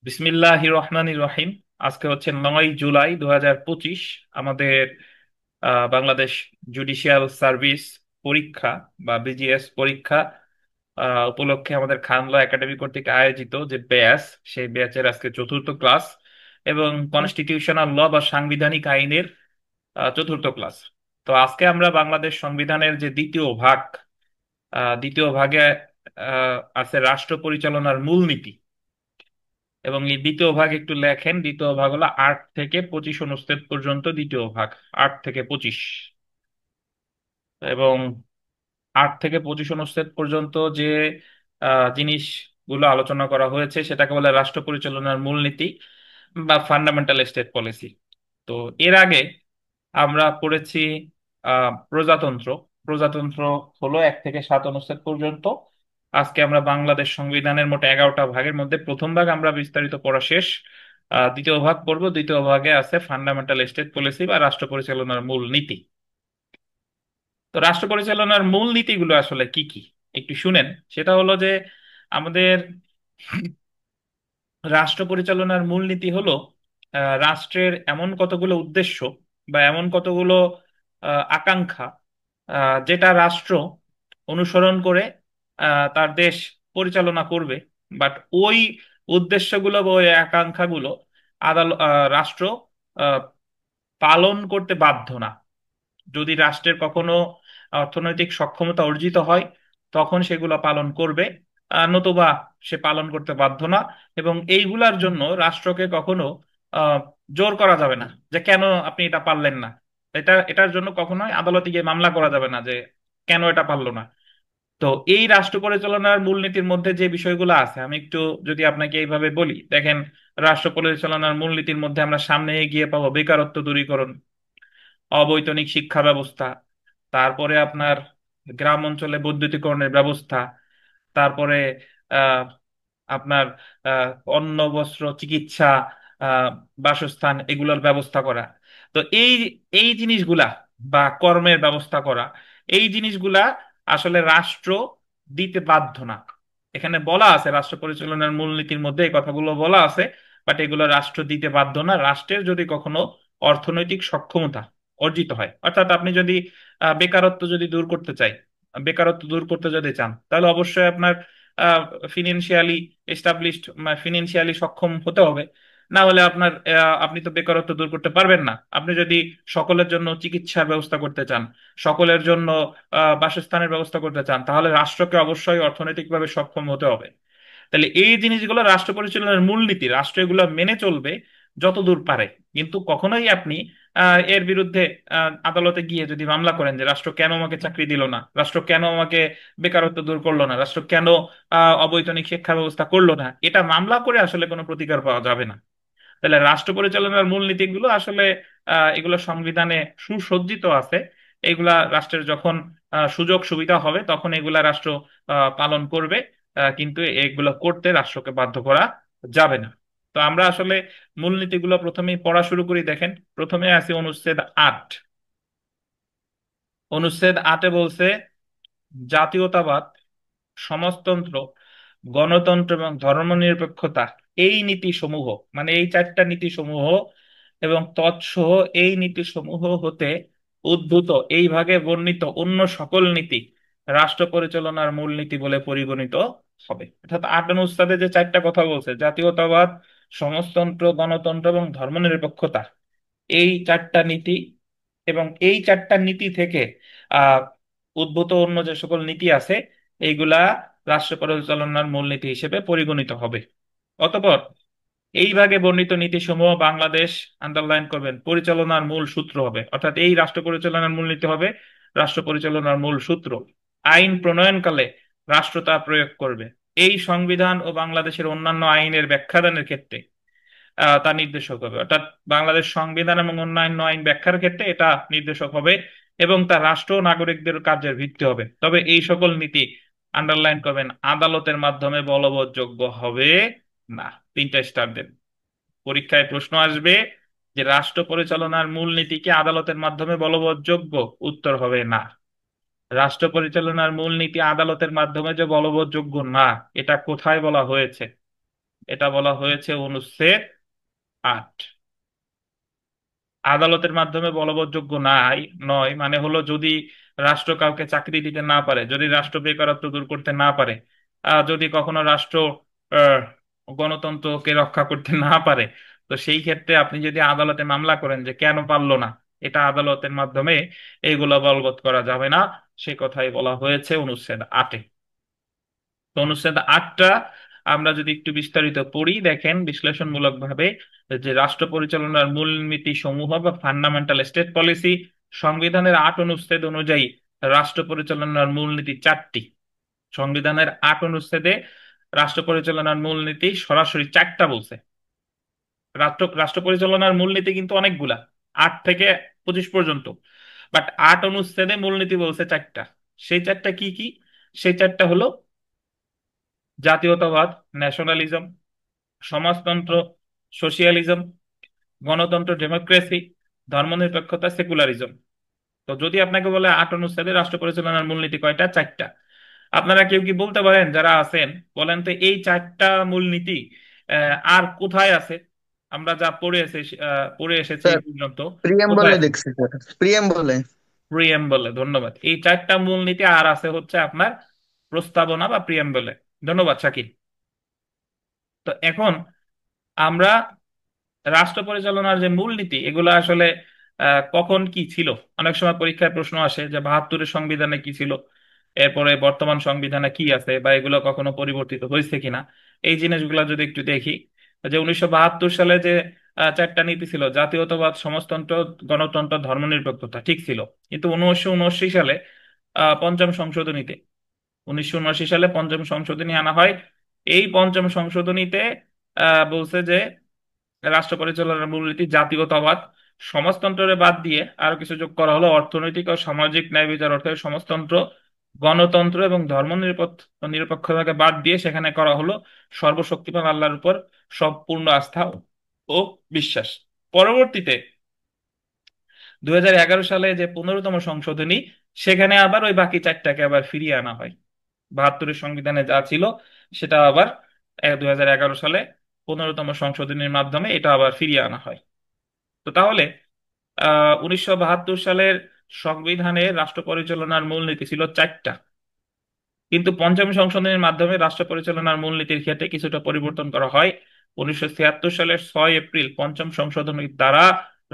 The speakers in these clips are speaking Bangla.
বিসমিল্লাহির রহমানির রহিম। আজকে হচ্ছে 9 জুলাই 2025। আমাদের বাংলাদেশ জুডিশিয়াল সার্ভিস পরীক্ষা বা বিজিএস পরীক্ষা উপলক্ষে আমাদের খান ল একাডেমি কর্তৃক আয়োজিত যে ব্যাচ, সেই ব্যাচের আজকে চতুর্থ ক্লাস এবং কনস্টিটিউশনাল ল বা সাংবিধানিক আইনের চতুর্থ ক্লাস। তো আজকে আমরা বাংলাদেশ সংবিধানের যে দ্বিতীয় ভাগ, দ্বিতীয় ভাগে আছে রাষ্ট্র পরিচালনার মূলনীতি। এবং এই দ্বিতীয় ভাগ একটু লেখেন, দ্বিতীয় ভাগ হলো 8 থেকে 25 অনুচ্ছেদ পর্যন্ত দ্বিতীয় ভাগ। 8 থেকে 25 এবং 8 থেকে 25 অনুচ্ছেদ পর্যন্ত যে জিনিসগুলো আলোচনা করা হয়েছে সেটাকে বলে রাষ্ট্র পরিচালনার মূলনীতি বা ফান্ডামেন্টাল স্টেট পলিসি। তো এর আগে আমরা পড়েছি প্রজাতন্ত্র। প্রজাতন্ত্র হলো 1 থেকে 7 অনুচ্ছেদ পর্যন্ত। আজকে আমরা বাংলাদেশ সংবিধানের মোট 11টা ভাগের মধ্যে প্রথম ভাগ আমরা বিস্তারিত পড়া শেষ। দ্বিতীয় ভাগ পড়বো। দ্বিতীয় ভাগে আছে ফান্ডামেন্টাল স্টেট পলিসি বা রাষ্ট্র পরিচালনার মূল নীতি। তো রাষ্ট্র পরিচালনার মূল নীতিগুলো আসলে কি কি একটু শুনেন। সেটা হলো যে আমাদের রাষ্ট্র পরিচালনার মূলনীতি হলো রাষ্ট্রের এমন কতগুলো উদ্দেশ্য বা এমন কতগুলো আকাঙ্ক্ষা যেটা রাষ্ট্র অনুসরণ করে তার দেশ পরিচালনা করবে। বাট ওই উদ্দেশ্যগুলো বা ওই আকাঙ্ক্ষাগুলো রাষ্ট্র আহ, পালন করতে বাধ্য না। যদি রাষ্ট্রের কখনো অর্থনৈতিক সক্ষমতা অর্জিত হয় তখন সেগুলো পালন করবে, নতুবা সে পালন করতে বাধ্য না। এবং এইগুলার জন্য রাষ্ট্রকে কখনো আহ, জোর করা যাবে না যে কেন আপনি এটা পারলেন না। এটার জন্য কখনোই আদালতে গিয়ে মামলা করা যাবে না যে কেন এটা পারলো না। তো এই রাষ্ট্র পরিচালনার মূলনীতির মধ্যে যে বিষয়গুলো আছে আমি একটু যদি আপনাকে এইভাবে বলি, দেখেন। রাষ্ট্র পরিচালনার মূলনীতির মধ্যে আমরা সামনে এগিয়ে পাবো বেকারত্ব দূরীকরণ, অবৈতনিক শিক্ষা ব্যবস্থা, তারপরে আপনার গ্রাম অঞ্চলে বৈদ্যুতিকরণের ব্যবস্থা, তারপরে আহ, আপনার আহ, অন্ন বস্ত্র চিকিৎসা, আহ, বাসস্থান এগুলোর ব্যবস্থা করা। তো এই এই জিনিসগুলা বা কর্মের ব্যবস্থা করা, এই জিনিসগুলা আসলে রাষ্ট্র দিতে বাধ্য না। এখানে বলা আছে রাষ্ট্র পরিচালনার মূলনীতির মধ্যে এই কথাগুলো বলা আছে, বাট এগুলো রাষ্ট্র দিতে বাধ্য না। রাষ্ট্রের যদি কখনো অর্থনৈতিক সক্ষমতা অর্জিত হয়, অর্থাৎ আপনি যদি বেকারত্ব যদি দূর করতে চাই, বেকারত্ব দূর করতে যদি চান, তাহলে অবশ্যই আপনার ফিনান্সিয়ালি এস্টাবলিশড, ফিনান্সিয়ালি সক্ষম হতে হবে। না হলে আপনার আপনি তো বেকারত্ব দূর করতে পারবেন না। আপনি যদি সকলের জন্য চিকিৎসার ব্যবস্থা করতে চান, সকলের জন্য বাসস্থানের ব্যবস্থা করতে চান, তাহলে রাষ্ট্রকে অবশ্যই অর্থনৈতিকভাবে সক্ষম হতে হবে। তাহলে এই জিনিসগুলো রাষ্ট্র পরিচালনার মূলনীতি, রাষ্ট্র এগুলো মেনে চলবে যতদূর পারে। কিন্তু কখনোই আপনি এর বিরুদ্ধে আদালতে গিয়ে যদি মামলা করেন যে রাষ্ট্র কেন আমাকে চাকরি দিল না, রাষ্ট্র কেন আমাকে বেকারত্ব দূর করলো না, রাষ্ট্র কেন অবৈতনিক শিক্ষা ব্যবস্থা করলো না, এটা মামলা করে আসলে কোনো প্রতিকার পাওয়া যাবে না। তাহলে রাষ্ট্র পরিচালনার মূলনীতিগুলো আসলে এগুলো সংবিধানে সুসজ্জিত আছে। এগুলা রাষ্ট্রের যখন সুযোগ সুবিধা হবে তখন এগুলা রাষ্ট্র পালন করবে। কিন্তু এগুলো করতে রাষ্ট্রকে বাধ্য করা যাবে না। তো আমরা আসলে মূলনীতিগুলো প্রথমেই পড়া শুরু করি। দেখেন, প্রথমে আছে অনুচ্ছেদ 8। অনুচ্ছেদ 8-এ বলছে জাতীয়তাবাদ, সমাজতন্ত্র, গণতন্ত্র এবং ধর্মনিরপেক্ষতা, এই নীতি সমূহ, মানে এই 4টা নীতি সমূহ এবং তৎসহ এই নীতি সমূহ হতে উদ্ভূত এই ভাগে বর্ণিত অন্য সকল নীতি রাষ্ট্র পরিচালনার মূলনীতি বলে পরিগণিত হবে। অর্থাৎ 8 অনুচ্ছেদে যে 4টা কথা বলছে, জাতীয়তাবাদ, সমাজতন্ত্র, গণতন্ত্র এবং ধর্মনিরপেক্ষতা, এই 4টা নীতি এবং এই 4টা নীতি থেকে আহ উদ্ভূত অন্য যে সকল নীতি আছে এইগুলা রাষ্ট্র পরিচালনার মূলনীতি হিসেবে পরিগণিত হবে। অতঃপর এই ভাগে বর্ণিত নীতিসমূহ বাংলাদেশ, আন্ডারলাইন করবেন, পরিচালনার মূল সূত্র হবে। অর্থাৎ এই রাষ্ট্র পরিচালনার মূলনীতি হবে রাষ্ট্র পরিচালনার মূল সূত্র। আইন প্রণয়নকালে রাষ্ট্র তা প্রয়োগ করবে। এই সংবিধান ও বাংলাদেশের অন্যান্য আইনের ব্যাখ্যাদানের ক্ষেত্রে তা নির্দেশক হবে। অর্থাৎ বাংলাদেশ সংবিধান এবং অন্যান্য আইন ব্যাখ্যার ক্ষেত্রে এটা নির্দেশক হবে এবং তা রাষ্ট্র ও নাগরিকদের কার্যের ভিত্তি হবে। তবে এই সকল নীতি, আন্ডারলাইন করবেন, আদালতের মাধ্যমে বলবৎযোগ্য হবে না। 3টা স্টার দেন। পরীক্ষায় প্রশ্ন আসবে যে রাষ্ট্র পরিচালনার মূলনীতি কি আদালতের মাধ্যমে বলবৎযোগ্য? উত্তর হবে না। রাষ্ট্র পরিচালনার মূলনীতি আদালতের মাধ্যমে যে বলবৎযোগ্য না, এটা কোথায় বলা হয়েছে? এটা বলা হয়েছে অনুচ্ছেদ 8। আদালতের মাধ্যমে বলবৎযোগ্য নাই নয় মানে হলো যদি রাষ্ট্র কাউকে চাকরি দিতে না পারে, যদি রাষ্ট্র বেকারত্ব দূর করতে না পারে, যদি কখনো রাষ্ট্র আহ, গণতন্ত্রকে রক্ষা করতে না পারে, তো সেই ক্ষেত্রে আপনি যদি আদালতে মামলা করেন যে কেন পারলো না, এটা আদালতের মাধ্যমে এইগুলো বলবৎ করা যাবে না। সে কথাই বলা হয়েছে অনুচ্ছেদ 8-এ। তো অনুচ্ছেদ 8টা আমরা যদি একটু বিস্তারিত পড়ি, দেখেন বিশ্লেষণমূলক ভাবে যে রাষ্ট্র পরিচালনার মূলনীতি সমূহ বা ফান্ডামেন্টাল স্টেট পলিসি, সংবিধানের 8 অনুচ্ছেদ অনুযায়ী রাষ্ট্র পরিচালনার মূলনীতি 4টি। সংবিধানের 8 অনুচ্ছেদে রাষ্ট্র পরিচালনার মূলনীতি সরাসরি 4টা বলছে। রাষ্ট্র পরিচালনার মূলনীতি কিন্তু অনেকগুলা, 8 থেকে 25 পর্যন্ত, বাট 8 অনুচ্ছেদে মূলনীতি বলছে 4টা। সেই 4টা কি কি? সেই 4টা হলো জাতীয়তাবাদ, ন্যাশনালিজম, সমাজতন্ত্র, সোশিয়ালিজম, গণতন্ত্র, ডেমোক্রেসি, ধর্মনিরপেক্ষতা, সেকুলারিজম। তো যদি আপনাকে বলে 8 অনুচ্ছেদে রাষ্ট্র পরিচালনার মূলনীতি কয়টা? 4টা। আপনারা কেউ কি বলতে পারেন যারা আছেন, বলেন তো এই 4টা মূলনীতি আর কোথায় আছে? আমরা যা পড়ে এসেছি এই স্যার, পর্যন্ত, কোথায় প্রিয়াম্বলে আছে? দেখছি স্যার, প্রিয়াম্বলে। প্রিএম্বলে। ধন্যবাদ। এই 4টা মূলনীতি আর আছে হচ্ছে আপনার প্রস্তাবনা বা প্রিএম্বলে। ধন্যবাদ শাকিল। তো এখন আমরা রাষ্ট্র পরিচালনার যে মূলনীতি এগুলো আসলে কখন কি ছিল, অনেক সময় পরীক্ষায় প্রশ্ন আসে যে 72-এর সংবিধানে কি ছিল, এরপরে বর্তমান সংবিধানে কি আছে, বা এগুলো কখনো পরিবর্তিত হয়েছে কিনা। এই জিনিসগুলো যদি একটু দেখি, যে 1972 সালে যে 4টা নীতি ছিল, জাতীয়তাবাদ, সমাজতন্ত্র, গণতন্ত্র, ধর্মনিরপেক্ষতা, ঠিক ছিল। কিন্তু 1979 সালে পঞ্চম সংশোধনীতে 1979 সালে পঞ্চম সংশোধনী আনা হয়। এই পঞ্চম সংশোধনীতে বলছে যে রাষ্ট্র পরিচালনার মূলনীতি জাতীয়তাবাদ, সমাজতন্ত্রের বাদ দিয়ে আরো কিছু যোগ করা হলো অর্থনৈতিক ও সামাজিক ন্যায় বিচার অর্থে সমাজতন্ত্র, গণতন্ত্র এবং নিরপেক্ষতাকে বাদ দিয়ে সেখানে করা হলো সর্বশক্তিমান আল্লাহর উপর সম্পূর্ণ আস্থা ও বিশ্বাস। পরবর্তীতে 2011 সালে যে 15তম সংশোধনী, সেখানে আবার ওই বাকি 4টাকে আবার ফিরিয়ে আনা হয়। 72-এর সংবিধানে যা ছিল সেটা আবার 2011 সালে 15তম সংশোধনীর মাধ্যমে এটা আবার ফিরিয়ে আনা হয়। তো তাহলে 1972 সালের সংবিধানে রাষ্ট্র পরিচালনার মূলনীতি ছিল 4টা, কিন্তু পঞ্চম সংশোধনীর মাধ্যমে রাষ্ট্র পরিচালনার মূলনীতির ক্ষেত্রে কিছুটা পরিবর্তন করা হয়। 1976 সালের 6 এপ্রিল পঞ্চম সংশোধনীর দ্বারা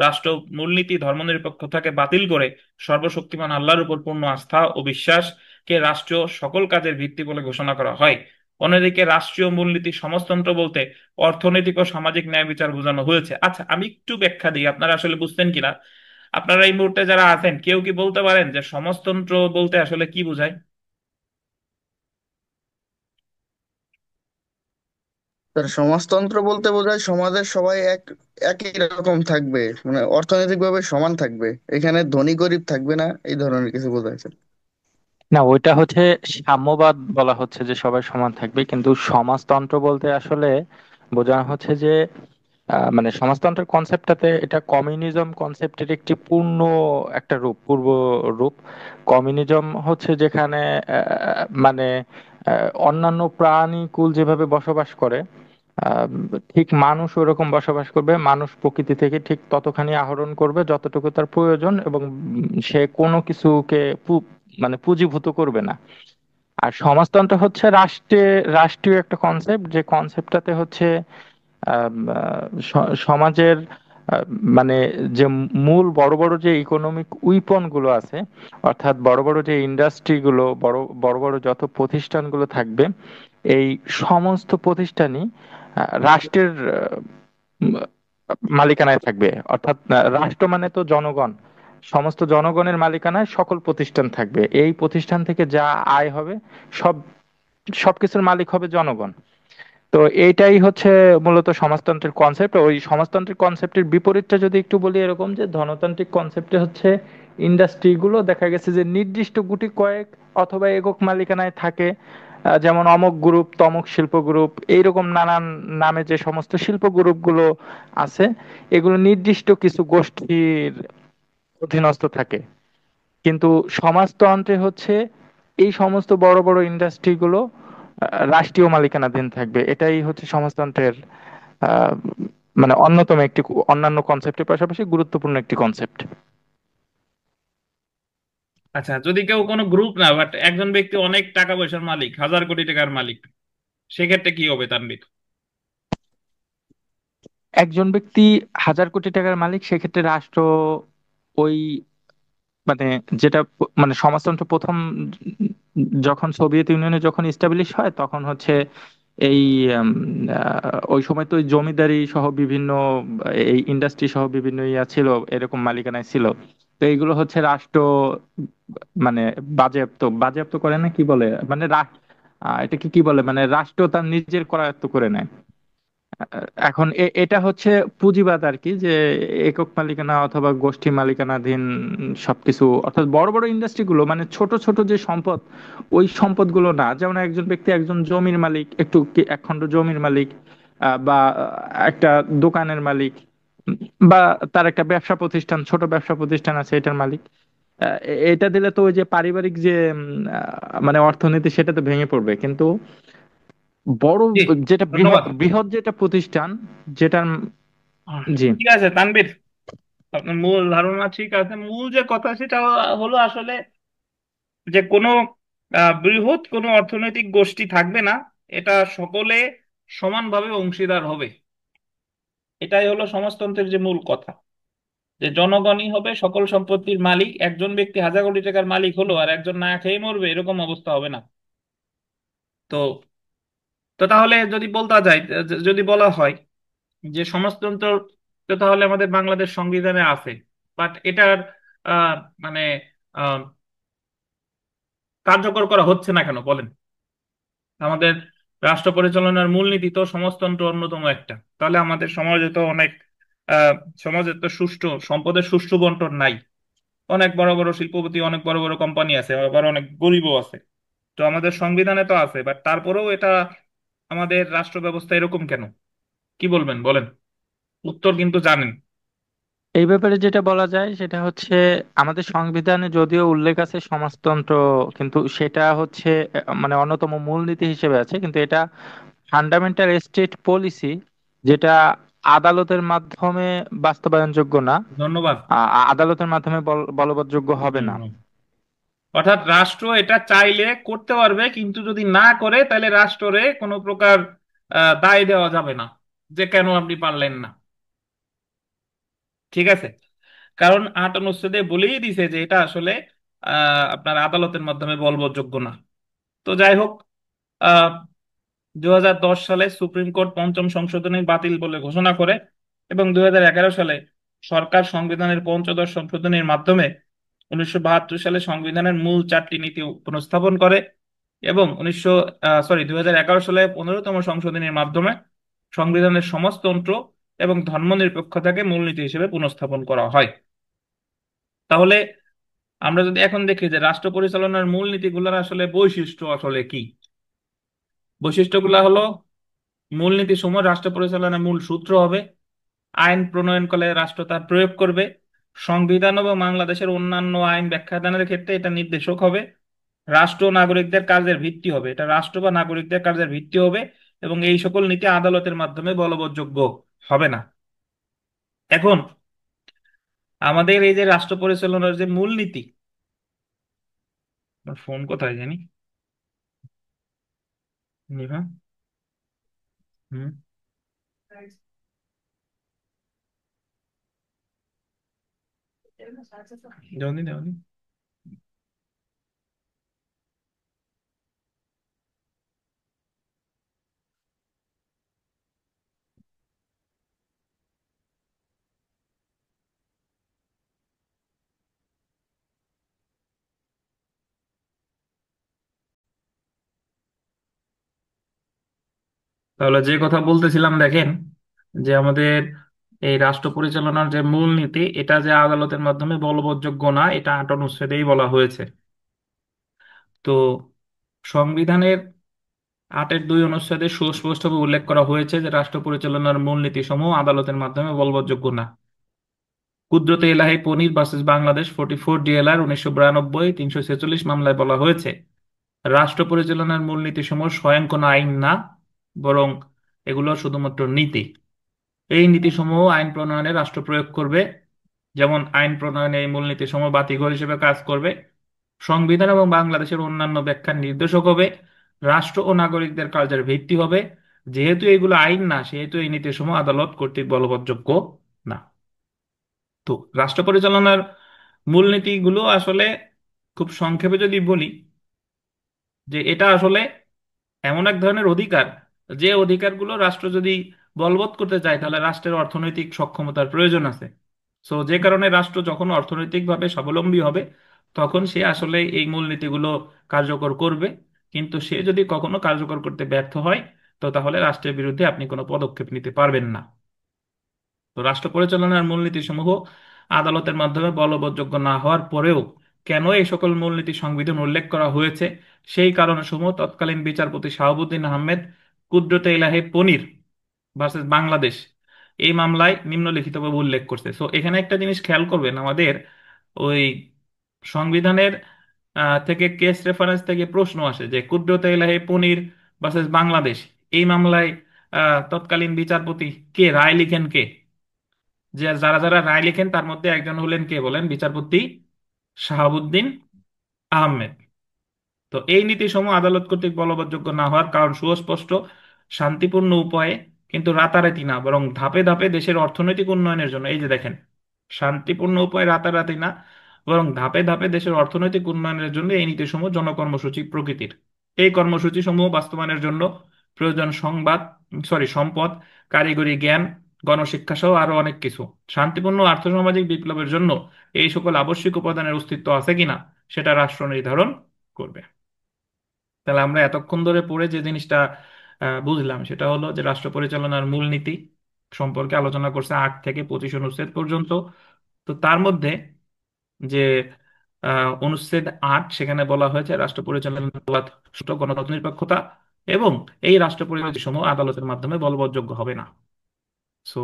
রাষ্ট্র মূলনীতি ধর্মনিরপেক্ষতাকে বাতিল করে সর্বশক্তিমান আল্লাহর উপর পূর্ণ আস্থা ও বিশ্বাসকে রাষ্ট্রীয় সকল কাজের ভিত্তি বলে ঘোষণা করা হয়। অন্যদিকে রাষ্ট্রীয় মূলনীতি সমাজতন্ত্র বলতে অর্থনৈতিক ও সামাজিক ন্যায় বিচার বোঝানো হয়েছে। আচ্ছা, আমি একটু ব্যাখ্যা দিই, আপনারা আসলে বুঝতেন কিনা। আপনারা এই মুহূর্তে যারা আছেন কেউ কি বলতে পারেন যে সমাজতন্ত্র বলতে আসলে কি বোঝায়? স্যার, সমাজতন্ত্র বলতে বোঝায় সমাজের সবাই একই রকম থাকবে, মানে অর্থনৈতিক ভাবে সমান থাকবে, এখানে ধনী গরিব থাকবে না, এই ধরনের কিছু বোঝায় স্যার। না, ওইটা হচ্ছে সাম্যবাদ বলা হচ্ছে যে সবাই সমান থাকবে, কিন্তু সমাজতন্ত্র বলতে আসলে বোঝানো হচ্ছে যে মানে সমাজতন্ত্রের কনসেপ্টটাতে এটা কমিউনিজম কনসেপ্টের একটি পূর্ণ একটা পূর্ব রূপ। কমিউনিজম হচ্ছে যেখানে মানে অন্যান্য প্রাণীকুল যেভাবে বসবাস করে, আহ, ঠিক মানুষ ওরকম বসবাস করবে, মানুষ প্রকৃতি থেকে ঠিক ততখানি আহরণ করবে যতটুকু তার প্রয়োজন, এবং সে কোনো কিছুকে মানে পুঁজিভূত করবে না। আর সমাজতন্ত্র হচ্ছে রাষ্ট্রীয় একটা কনসেপ্ট, যে কনসেপ্টটাতে হচ্ছে সমাজের আহ, মানে যে মূল বড় বড় যে ইকোনমিক উইপন গুলো আছে, অর্থাৎ বড় বড় যে ইন্ডাস্ট্রি গুলো, বড় বড় বড় যত প্রতিষ্ঠানগুলো থাকবে, এই সমস্ত প্রতিষ্ঠানই রাষ্ট্রের উম, মালিকানায় থাকবে। অর্থাৎ রাষ্ট্র মানে তো জনগণ, সমস্ত জনগণের মালিকানায় সকল প্রতিষ্ঠান থাকবে। এই প্রতিষ্ঠান থেকে যা আয় হবে, সব সবকিছুর মালিক হবে জনগণ। তো এইটাই হচ্ছে মূলত সমাজতন্ত্রের কনসেপ্ট। ওই সমাজতান্ত্রিক কনসেপ্টের বিপরীতটা যদি একটু বলি, এরকম যে ধনতান্ত্রিক কনসেপ্টে হচ্ছে ইন্ডাস্ট্রি গুলো দেখা গেছে যে নির্দিষ্ট গুটি কয়েক অথবা একক মালিকানায় থাকে। যেমন অমুক গ্রুপ, তমুক শিল্প গ্রুপ, এইরকম নানান নামে যে সমস্ত শিল্প গ্রুপ গুলো আছে, এগুলো নির্দিষ্ট কিছু গোষ্ঠীর অধীনস্থ থাকে। কিন্তু সমাজতন্ত্রে হচ্ছে এই সমস্ত বড় বড় ইন্ডাস্ট্রি গুলো রাষ্ট্রীয় মালিকানাধীন থাকবে। এটাই হচ্ছে সমাজতন্ত্রের আহ, মানে অন্যতম একটি, অন্যান্য কনসেপ্টের পাশাপাশি গুরুত্বপূর্ণ একটি কনসেপ্ট। আচ্ছা, যদি কেউ কোনো গ্রুপ না, বাট একজন ব্যক্তি অনেক টাকা পয়সার মালিক, হাজার কোটি টাকার মালিক, সেক্ষেত্রে কি হবে তানভীর? একজন ব্যক্তি 1,000 কোটি টাকার মালিক, সেক্ষেত্রে রাষ্ট্র ওই মানে যেটা মানে সমাজতন্ত্র প্রথম যখন সোভিয়েত ইউনিয়নে যখন ইস্টাবলিশ হয় তখন হচ্ছে এই ওই সময় তো ওই জমিদারি সহ বিভিন্ন এই ইন্ডাস্ট্রি সহ বিভিন্ন ইয়া ছিল, এরকম মালিকানায় ছিল। তো এইগুলো হচ্ছে রাষ্ট্র মানে বাজেয়াপ্ত বাজেয়াপ্ত করে না, কি বলে মানে এটাকে কি বলে, মানে রাষ্ট্র তার নিজের করায়ত্ত করে নেয়। এখন এটা হচ্ছে পুঁজিবাদ আর কি, যে একক মালিকানা অথবা গোষ্ঠী মালিকানাধীন সবকিছু, অর্থাৎ বড় বড় ইন্ডাস্ট্রি গুলো মানে ছোট ছোট যে সম্পদ, ওই সম্পদগুলো না। যেমন একজন ব্যক্তি একজন জমির মালিক, এক খণ্ড জমির মালিক, বা একটা দোকানের মালিক, উম, বা তার একটা ব্যবসা প্রতিষ্ঠান, ছোট ব্যবসা প্রতিষ্ঠান আছে, এটার মালিক। এটা দিলে তো ওই যে পারিবারিক যে মানে অর্থনীতি, সেটা তো ভেঙে পড়বে। কিন্তু বড় জি, যেটা বৃহৎ ধন্যবাদ। বৃহৎ যেটা প্রতিষ্ঠান, যেটার জি। ঠিক আছে তানভীর, আপনার মূল ধারণা ঠিক আছে। মূল যে কথা সেটা হলো আসলে যে কোনো বৃহৎ কোনো অর্থনৈতিক গোষ্ঠী থাকবে না, এটা সকলে সমানভাবে অংশীদার হবে। এটাই হলো সমাজতন্ত্রের যে মূল কথা, যে জনগণই হবে সকল সম্পত্তির মালিক। একজন ব্যক্তি হাজার কোটি টাকার মালিক হলো আর একজন না খেয়ে মরবে, এরকম অবস্থা হবে না। তো তো তাহলে যদি বলতে যায়, যদি বলা হয় যে সমাজতন্ত্র তো তাহলে আমাদের বাংলাদেশ সংবিধানে আছে, বাট এটার আহ, মানে আহ, কার্যকর করা হচ্ছে না কেন বলেন? আমাদের রাষ্ট্র পরিচালনার মূলনীতি তো সমাজতন্ত্র অন্যতম একটা। তাহলে আমাদের সমাজে তো অনেক আহ সমাজে তো সুষ্ঠু সম্পদের সুষ্ঠু বন্টন নাই। অনেক বড় বড় শিল্পপতি, অনেক বড় বড় কোম্পানি আছে, আবার অনেক গরিবও আছে। তো আমাদের সংবিধানে তো আছে, বাট তারপরেও এটা আমাদের রাষ্ট্র ব্যবস্থা এরকম কেন? কি বলবেন বলেন, উত্তর কিন্তু জানেন। এই ব্যাপারে যেটা বলা যায় সেটা হচ্ছে, আমাদের সংবিধানে যদিও উল্লেখ আছে সমাজতন্ত্র, কিন্তু সেটা হচ্ছে মানে অন্যতম মূলনীতি হিসেবে আছে, কিন্তু এটা ফান্ডামেন্টাল স্টেট পলিসি, যেটা আদালতের মাধ্যমে বাস্তবায়নযোগ্য না। ধন্যবাদ। আদালতের মাধ্যমে বলবৎযোগ্য হবে হুম, না। হুম। অর্থাৎ রাষ্ট্র এটা চাইলে করতে পারবে, কিন্তু যদি না করে তাহলে রাষ্ট্রে কোনো প্রকার দায় দেওয়া যাবে না যে কেন আপনি পারলেন না। ঠিক আছে, কারণ 8 অনুচ্ছেদে বলেই দিছে যে এটা আসলে আপনার আদালতের মাধ্যমে বলবৎযোগ্য না। তো যাই হোক, আহ 2010 সালে সুপ্রিম কোর্ট পঞ্চম সংশোধনী বাতিল বলে ঘোষণা করে, এবং 2011 সালে সরকার সংবিধানের পঞ্চদশ সংশোধনীর মাধ্যমে 1972 সালে সংবিধানের মূল 4টি নীতি পুনঃস্থাপন করে, এবং 2011 সালে 15তম সংশোধনীর মাধ্যমে সংবিধানের সমাজতন্ত্র এবং ধর্মনিরপেক্ষতাকে মূলনীতি হিসেবে পুনঃস্থাপন করা হয়। তাহলে আমরা যদি এখন দেখি যে রাষ্ট্র পরিচালনার মূল নীতিগুলোর আসলে বৈশিষ্ট্য আসলে কি, বৈশিষ্ট্যগুলো হলো: মূলনীতি সমূহ রাষ্ট্র পরিচালনার মূল সূত্র হবে। আইন প্রণয়নকালে রাষ্ট্র তার প্রয়োগ করবে। সংবিধান এবং বাংলাদেশের অন্যান্য আইন ব্যাখ্যাদানের ক্ষেত্রে এটা নির্দেশক হবে। রাষ্ট্র ও নাগরিকদের কাজের ভিত্তি হবে, এটা রাষ্ট্র বা নাগরিকদের কাজের ভিত্তি হবে। এবং এই সকল নীতি আদালতের মাধ্যমে বলবৎযোগ্য হবে না। এখন আমাদের এই যে রাষ্ট্র পরিচালনার যে মূলনীতি, আমার ফোন কোথায় জানি, নিভা, হুম, দেওনি দেওনি। তাহলে যে কথা বলতেছিলাম দেখেন, যে আমাদের এই রাষ্ট্র পরিচালনার যে মূলনীতি, এটা যে আদালতের মাধ্যমে বলবৎযোগ্য না, এটা 8 অনুচ্ছেদেই বলা হয়েছে। তো সংবিধানের 8-2 অনুচ্ছেদে সুস্পষ্টভাবে উল্লেখ করা হয়েছে যে রাষ্ট্র পরিচালনার মূলনীতি সমূহ আদালতের মাধ্যমে বলবৎযোগ্য না। কুদরতে এলাহি পনির ভার্সেস বাংলাদেশ 44 DLR 1992 346 মামলায় বলা হয়েছে রাষ্ট্র পরিচালনার মূলনীতিসমূহ স্বয়ং কোনো আইন না, বরং এগুলো শুধুমাত্র নীতি। এই নীতিসমূহ আইন প্রণয়নে রাষ্ট্র প্রয়োগ করবে। যেমন আইন প্রণয়নে এই মূলনীতিসমূহ বাতিঘর হিসেবে কাজ করবে, সংবিধান এবং বাংলাদেশের অন্যান্য ব্যাখ্যার নির্দেশক হবে, রাষ্ট্র ও নাগরিকদের কার্যের ভিত্তি হবে। যেহেতু এগুলো আইন না, সেহেতু এই নীতিসমূহ আদালত কর্তৃক বলবৎযোগ্য না। তো রাষ্ট্র পরিচালনার মূলনীতিগুলো আসলে খুব সংক্ষেপে যদি বলি, যে এটা আসলে এমন এক ধরনের অধিকার, যে অধিকারগুলো রাষ্ট্র যদি বলবৎ করতে চায় তাহলে রাষ্ট্রের অর্থনৈতিক সক্ষমতার প্রয়োজন আছে। সো যে কারণে রাষ্ট্র যখন অর্থনৈতিকভাবে স্বাবলম্বী হবে, তখন সে আসলে এই মূলনীতিগুলো কার্যকর করবে। কিন্তু সে যদি কখনো কার্যকর করতে ব্যর্থ হয়, তো তাহলে রাষ্ট্রের বিরুদ্ধে আপনি কোনো পদক্ষেপ নিতে পারবেন না। তো রাষ্ট্র পরিচালনার মূলনীতি সমূহ আদালতের মাধ্যমে বলবৎযোগ্য না হওয়ার পরেও কেন এই সকল মূলনীতি সংবিধান উল্লেখ করা হয়েছে, সেই কারণসমূহ তৎকালীন বিচারপতি শাহাবুদ্দিন আহমেদ কুদরতে ইলাহি পনির ভার্সেস বাংলাদেশ এই মামলায় নিম্নলিখিতভাবে উল্লেখ করছে। সো এখানে একটা জিনিস খেয়াল করবেন, আমাদের ওই সংবিধানের থেকে কেস রেফারেন্স থেকে প্রশ্ন আসে যে কুদরতে ইলাহি পনির ভার্সেস বাংলাদেশ এই মামলায় তৎকালীন বিচারপতি কে রায় লিখেন, কে? যে যারা যারা রায় লিখেন তার মধ্যে একজন হলেন, কে বলেন, বিচারপতি শাহাবুদ্দিন আহমেদ। তো এই নীতিসমূহ আদালত কর্তৃক বলবৎযোগ্য না হওয়ার কারণ সুস্পষ্ট। শান্তিপূর্ণ উপায়ে, কিন্তু রাতারাতি না, বরং ধাপে ধাপে দেশের অর্থনৈতিক উন্নয়নের জন্য, এই যে দেখেন, শান্তিপূর্ণ উপায়ে রাতারাতি না, বরং ধাপে ধাপে দেশের অর্থনৈতিক উন্নয়নের জন্য এই নীতিসমূহ জনকর্মসূচি প্রকৃতির। এই কর্মসূচি সমূহ বাস্তবায়নের জন্য প্রয়োজন সম্পদ, কারিগরি জ্ঞান, গণশিক্ষা সহ আরো অনেক কিছু। শান্তিপূর্ণ আর্থসামাজিক বিপ্লবের জন্য এই সকল আবশ্যিক উপাদানের অস্তিত্ব আছে কিনা সেটা রাষ্ট্র নির্ধারণ করবে। তাহলে আমরা এতক্ষণ ধরে পড়ে যে জিনিসটা বুঝলাম, সেটা হলো যে রাষ্ট্র পরিচালনার মূলনীতি সম্পর্কে আলোচনা করছে 8 থেকে 25 অনুচ্ছেদ পর্যন্ত। তো তার মধ্যে যে অনুচ্ছেদ 8, সেখানে বলা হয়েছে রাষ্ট্র পরিচালনার আদালত সুষ্ঠু গণতন্ত্র নিরপেক্ষতা, এবং এই রাষ্ট্র পরিচালনা সমূহ আদালতের মাধ্যমে বলবৎযোগ্য হবে না। সো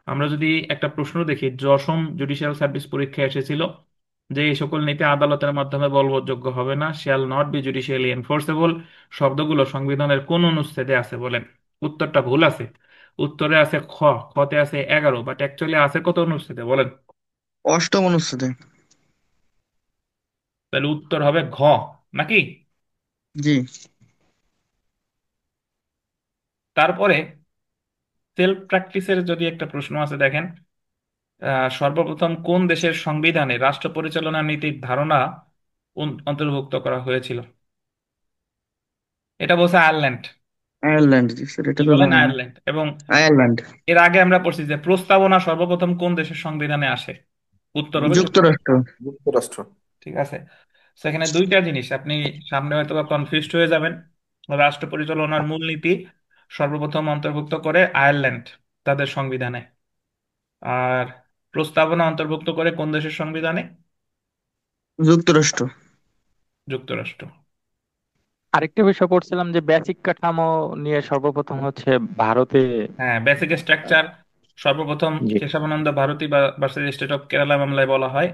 আমরা যদি একটা প্রশ্ন দেখি, 10ম জুডিশিয়াল সার্ভিস পরীক্ষা এসেছিল যে এই সকল নীতি আদালতের মাধ্যমে বলবৎযোগ্য হবে না, shall not be judicially enforceable, শব্দগুলো সংবিধানের কোন অনুচ্ছেদে আছে বলেন? উত্তরটা ভুল আছে। উত্তরে আছে খতে আছে 11, বাট অ্যাকচুয়ালি আছে কত অনুচ্ছেদে বলেন? অষ্টম অনুচ্ছেদে। তাহলে উত্তর হবে ঘ, নাকি? জি। তারপরে সেলফ প্র্যাকটিসের যদি একটা প্রশ্ন আছে, দেখেন, সর্বপ্রথম কোন দেশের সংবিধানে রাষ্ট্র পরিচালনা নীতির ধারণা অন্তর্ভুক্ত করা হয়েছিল? এটা বলছে আয়ারল্যান্ড। আয়ারল্যান্ড, জি স্যার, এটা কি তো বলেন? জানা। আয়ারল্যান্ড। এবং আয়ারল্যান্ড। এর আগে আমরা পড়ছি যে প্রস্তাবনা সর্বপ্রথম কোন দেশের সংবিধানে আসে? উত্তর হবে যুক্তরাষ্ট্র। যুক্তরাষ্ট্র। যুক্তরাষ্ট্র। ঠিক আছে। সেখানে দুইটা জিনিস আপনি সামনে হয়তো কনফিউজড হয়ে যাবেন। রাষ্ট্র পরিচালনার মূলনীতি সর্বপ্রথম অন্তর্ভুক্ত করে আয়ারল্যান্ড তাদের সংবিধানে, আর প্রস্তাবনা অন্তর্ভুক্ত করে কোন দেশের সংবিধানে? যুক্তরাষ্ট্র। যুক্তরাষ্ট্র। আরেকটা বিষয় পড়ছিলাম যে বেসিক কাঠামো নিয়ে সর্বপ্রথম হচ্ছে ভারতে। হ্যাঁ, বেসিক স্ট্রাকচার সর্বপ্রথম জি। Kesavananda Bharati versus state of Kerala মামলায় বলা হয়।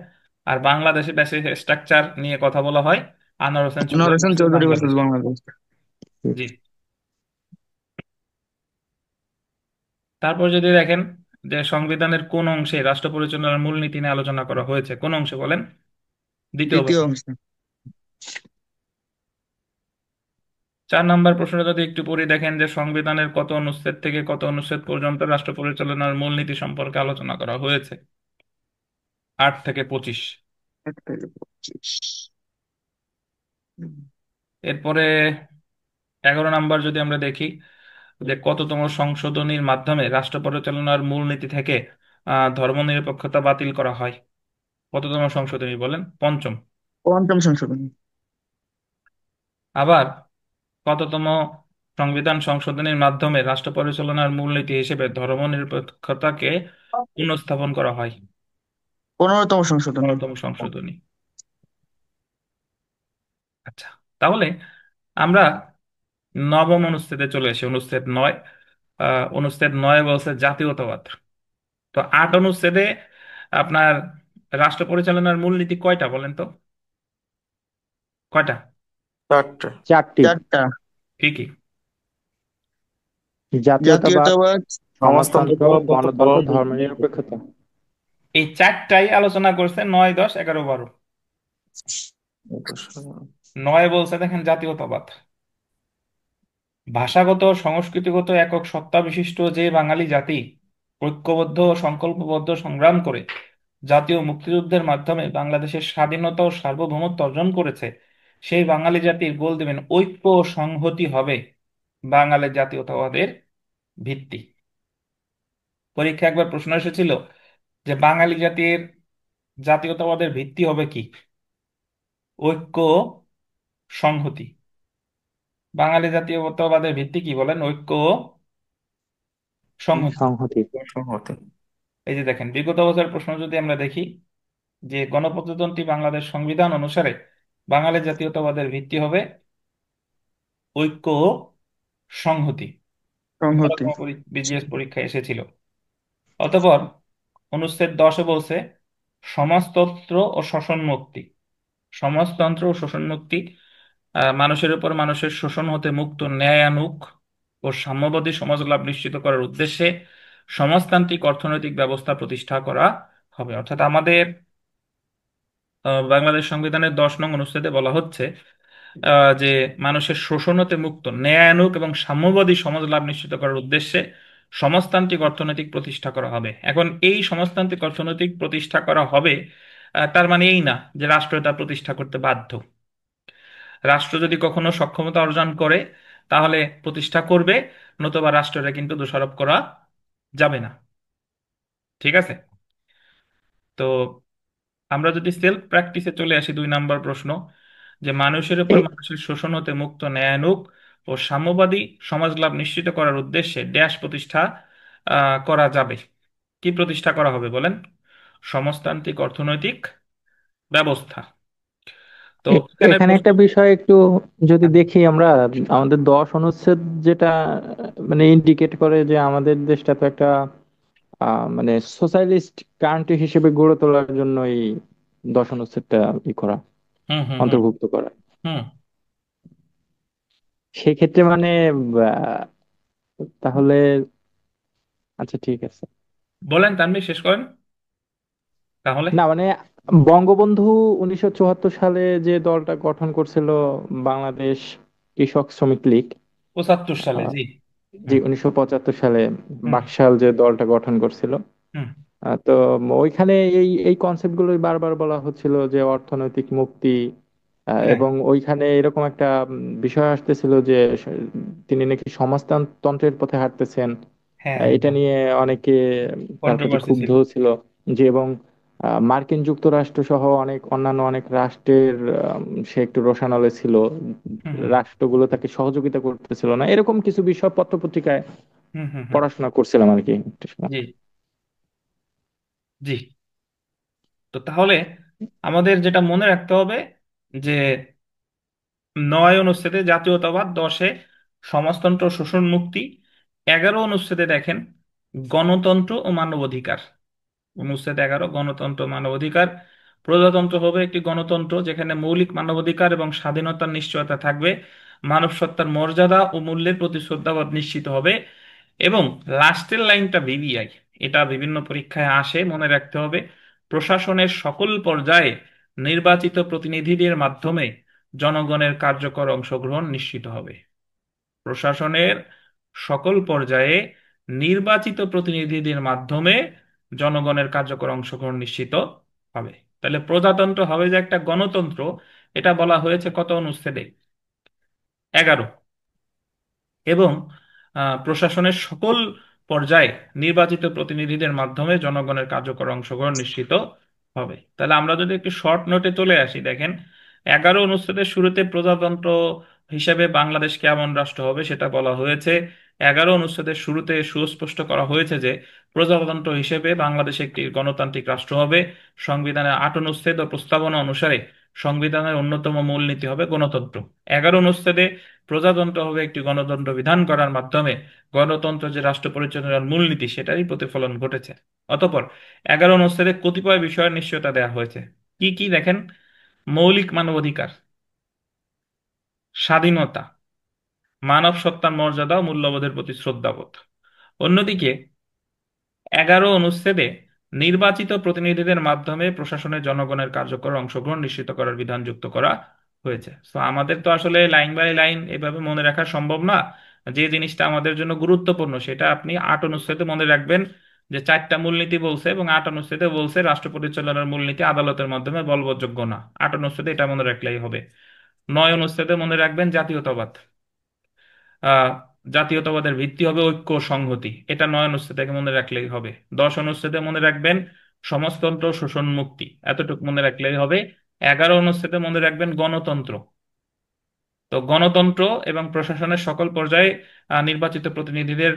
আর বাংলাদেশে বেসিক স্ট্রাকচার নিয়ে কথা বলা হয় আনোয়ার হোসেন চৌধুরী নরসেন ভার্সেস চৌধুরী ভার্সেস বাংলাদেশে। বাংলাদেশ। জি। তারপর যদি দেখেন যে সংবিধানের কোন অংশে রাষ্ট্র পরিচালনার মূলনীতি নিয়ে আলোচনা করা হয়েছে, কোন অংশে বলেন? দ্বিতীয় তৃতীয় বলেন। অংশ। 4 নম্বর প্রশ্ন যদি একটু পড়ি, দেখেন যে সংবিধানের কত অনুচ্ছেদ থেকে কত অনুচ্ছেদ পর্যন্ত রাষ্ট্র পরিচালনার মূলনীতি সম্পর্কে আলোচনা করা হয়েছে? 8 থেকে 25। 1 থেকে 25। এরপরে 11 নম্বর যদি আমরা দেখি, যে কততম সংশোধনীর মাধ্যমে রাষ্ট্র পরিচালনার মূলনীতি থেকে ধর্মনিরপেক্ষতা বাতিল করা হয়? কততম সংশোধনী বলেন? পঞ্চম। পঞ্চম সংশোধনী। আবার কততম সংবিধান সংশোধনীর মাধ্যমে রাষ্ট্র পরিচালনার মূলনীতি হিসেবে ধর্মনিরপেক্ষতাকে পুনঃস্থাপন করা হয়? 15তম সংশোধনী। 15তম সংশোধনী। আচ্ছা, তাহলে আমরা নবম অনুচ্ছেদে চলে এসে অনুচ্ছেদ 9। অনুচ্ছেদ 9 বলছে জাতীয়তাবাদ। তো 8 অনুচ্ছেদে আপনার রাষ্ট্র পরিচালনার মূলনীতি কয়টা বলেন তো? কয়টা? চারটা। চারটি: চারটা। ঠিকই। জাতীয়তাবাদ, জাতীয়তাবাদ, সমাজতন্ত্র, সমাজতন্ত্র, গণতন্ত্র, ধর্মনিরপেক্ষতা। এই চারটাই আলোচনা করছে 9, 10, 11, 12। 9 বলছে দেখেন জাতীয়তাবাদ। ভাষাগত ও সংস্কৃতিগত একক সত্তা বিশিষ্ট যে বাঙালি জাতি ঐক্যবদ্ধ ও সংকল্পবদ্ধ সংগ্রাম করে জাতীয় মুক্তিযুদ্ধের মাধ্যমে বাংলাদেশের স্বাধীনতা ও সার্বভৌমত্ব অর্জন করেছে, সেই বাঙালি জাতির গোল দেবেন ঐক্য ও সংহতি হবে বাঙালি জাতীয়তাবাদের ভিত্তি। পরীক্ষা একবার প্রশ্ন এসেছিল যে বাঙালি জাতির জাতীয়তাবাদের ভিত্তি হবে কি? ঐক্য ও সংহতি। বাঙালি জাতীয়তাবাদের ভিত্তি কি বলেন? ঐক্য ও সংহতি। সংহতি। সংহতি। এই যে দেখেন, বিগত বছরের প্রশ্ন যদি আমরা দেখি, যে গণপ্রজাতন্ত্রী বাংলাদেশ সংবিধান অনুসারে বাঙালি জাতীয়তাবাদের ভিত্তি হবে ঐক্য ও সংহতি। সংহতি। 12তম বিজিএস পরীক্ষায় এসেছিল। অতঃপর অনুচ্ছেদ 10-এ বলছে সমাজতন্ত্র ও শোষণ মুক্তি। সমাজতন্ত্র ও শোষণ মুক্তি, মানুষের উপর মানুষের শোষণ হতে মুক্ত, ন্যায়ানুগ ও সাম্যবাদী সমাজ লাভ নিশ্চিত করার উদ্দেশ্যে সমাজতান্ত্রিক অর্থনৈতিক ব্যবস্থা প্রতিষ্ঠা করা হবে। অর্থাৎ আমাদের বাংলাদেশ সংবিধানের 10 নং অনুচ্ছেদে বলা হচ্ছে যে মানুষের শোষণ হতে মুক্ত, ন্যায়ানুগ এবং সাম্যবাদী সমাজ লাভ নিশ্চিত করার উদ্দেশ্যে সমাজতান্ত্রিক অর্থনৈতিক প্রতিষ্ঠা করা হবে। এখন এই সমাজতান্ত্রিক অর্থনৈতিক প্রতিষ্ঠা করা হবে, তার মানে এই না যে রাষ্ট্র এটা প্রতিষ্ঠা করতে বাধ্য। রাষ্ট্র যদি কখনো সক্ষমতা অর্জন করে তাহলে প্রতিষ্ঠা করবে, নতুবা রাষ্ট্রটা কিন্তু দোষারোপ করা যাবে না। ঠিক আছে? তো আমরা যদি সেলফ প্র্যাকটিসে চলে আসি, 2 নম্বর প্রশ্ন, যে মানুষের উপর এ- মানুষের শোষণ হতে মুক্ত, ন্যায়ানুগ ও সাম্যবাদী সমাজ লাভ নিশ্চিত করার উদ্দেশ্যে ড্যাশ প্রতিষ্ঠা করা যাবে। কি প্রতিষ্ঠা করা হবে বলেন? সমাজতান্ত্রিক অর্থনৈতিক ব্যবস্থা। তো এখানে এখানে প্রশ্ন। একটা বিষয় একটু যদি দেখি আমরা, আমাদের 10 অনুচ্ছেদ যেটা মানে ইন্ডিকেট করে যে আমাদের দেশটা তো একটা মানে সোশ্যালিস্ট কান্ট্রি হিসেবে গড়ে তোলার জন্য এই 10 অনুচ্ছেদটা করা, হুম, হুম, হুম, অন্তর্ভুক্ত করা। হুম। সেক্ষেত্রে মানে আহ, তাহলে আচ্ছা ঠিক আছে। বলেন তানভীর, শেষ করেন তাহলে। না মানে বঙ্গবন্ধু 1974 সালে যে দলটা গঠন করছিল, বাংলাদেশ কৃষক শ্রমিক লীগ, 75 সালে, আহ, জি। জি হুম, 1975 সালে হুম, বাকশাল যে দলটা গঠন করছিল, হুম। তো ওইখানে এই এই কনসেপ্ট গুলোই বারবার বলা হচ্ছিল যে অর্থনৈতিক মুক্তি, হ্যাঁ, এবং ওইখানে এরকম একটা বিষয় আসতেছিল যে তিনি নাকি সমাজতন্ত্রের পথে হাঁটতেছেন। হ্যাঁ, হ্যাঁ, এটা হ্যাঁ। নিয়ে অনেকে তার প্রতি কন্ট্রোভার্সি ক্ষুব্ধ ছিল। ছিল, যে এবং মার্কিন যুক্তরাষ্ট্র সহ অন্যান্য অনেক রাষ্ট্রের সে একটু রোষানলে ছিল, হুম, হুম, রাষ্ট্রগুলো তাকে সহযোগিতা করতেছিল না, এরকম কিছু বিষয় পত্রপত্রিকায় হুম, হুম, হুম। পড়াশোনা করছিলাম আর কি একটা সময়। জি, জি। তো তাহলে আমাদের যেটা মনে রাখতে হবে যে 9 অনুচ্ছেদে জাতীয়তাবাদ, 10-এ সমাজতন্ত্র ও শোষণ মুক্তি, 11 অনুচ্ছেদে দেখেন গণতন্ত্র ও মানবাধিকার। অনুচ্ছেদ 11 গণতন্ত্র ও মানবাধিকার। প্রজাতন্ত্র হবে একটি গণতন্ত্র যেখানে মৌলিক মানবাধিকার এবং স্বাধীনতার নিশ্চয়তা থাকবে, মানব সত্তার মর্যাদা ও মূল্যের প্রতি শ্রদ্ধাবোধ নিশ্চিত হবে। এবং লাস্টের লাইনটা ভিভিআই, এটা বিভিন্ন পরীক্ষায় আসে, মনে রাখতে হবে, প্রশাসনের সকল পর্যায়ে নির্বাচিত প্রতিনিধিদের মাধ্যমে জনগণের কার্যকর অংশগ্রহণ নিশ্চিত হবে। প্রশাসনের সকল পর্যায়ে নির্বাচিত প্রতিনিধিদের মাধ্যমে জনগণের কার্যকর অংশগ্রহণ নিশ্চিত হবে। তাহলে প্রজাতন্ত্র হবে যে একটা গণতন্ত্র, এটা বলা হয়েছে কত অনুচ্ছেদে? 11। এবং প্রশাসনের সকল পর্যায়ে নির্বাচিত প্রতিনিধিদের মাধ্যমে জনগণের কার্যকর অংশগ্রহণ নিশ্চিত হবে। তাহলে আমরা যদি একটু শর্ট নোটে চলে আসি, দেখেন 11 অনুচ্ছেদের শুরুতে প্রজাতন্ত্র হিসেবে বাংলাদেশ কেমন রাষ্ট্র হবে সেটা বলা হয়েছে। 11 অনুচ্ছেদের শুরুতে সুস্পষ্ট করা হয়েছে যে প্রজাতন্ত্র হিসেবে বাংলাদেশ একটি গণতান্ত্রিক রাষ্ট্র হবে। সংবিধানের 8 অনুচ্ছেদ ও প্রস্তাবনা অনুসারে সংবিধানের অন্যতম মূলনীতি হবে গণতন্ত্র। 11 অনুচ্ছেদে প্রজাতন্ত্র হবে একটি গণতন্ত্র বিধান করার মাধ্যমে গণতন্ত্র যে রাষ্ট্র পরিচালনার মূলনীতি সেটারই প্রতিফলন ঘটেছে। অতঃপর 11 অনুচ্ছেদে কতিপয় বিষয়ের নিশ্চয়তা দেওয়া হয়েছে। কি কি দেখেন? মৌলিক মানবাধিকার, স্বাধীনতা, মানব সত্তার মর্যাদা ও মূল্যবোধের প্রতি শ্রদ্ধাবোধ। অন্যদিকে 11 অনুচ্ছেদে নির্বাচিত প্রতিনিধিদের মাধ্যমে প্রশাসনে জনগণের কার্যকর অংশগ্রহণ নিশ্চিত করার বিধান যুক্ত করা হয়েছে। তো আমাদের তো আসলে লাইন বাই লাইন এভাবে মনে রাখা সম্ভব না। যে জিনিসটা আমাদের জন্য গুরুত্বপূর্ণ সেটা আপনি 8 অনুচ্ছেদে মনে রাখবেন, যে 4টা মূলনীতি বলছে, এবং 8 অনুচ্ছেদে বলছে রাষ্ট্র পরিচালনার মূলনীতি আদালতের মাধ্যমে বলবৎযোগ্য না। 8 অনুচ্ছেদে এটা মনে রাখলেই হবে। 9 অনুচ্ছেদে মনে রাখবেন জাতীয়তাবাদ। আহ জাতীয়তাবাদের ভিত্তি হবে ঐক্য ও সংহতি, এটা 9 অনুচ্ছেদ থেকে মনে রাখলেই হবে। 10 অনুচ্ছেদে মনে রাখবেন সমাজতন্ত্র ও শোষণ মুক্তি, এতটুকু মনে রাখলেই হবে। 11 অনুচ্ছেদে মনে রাখবেন গণতন্ত্র। তো গণতন্ত্র এবং প্রশাসনের সকল পর্যায়ে নির্বাচিত প্রতিনিধিদের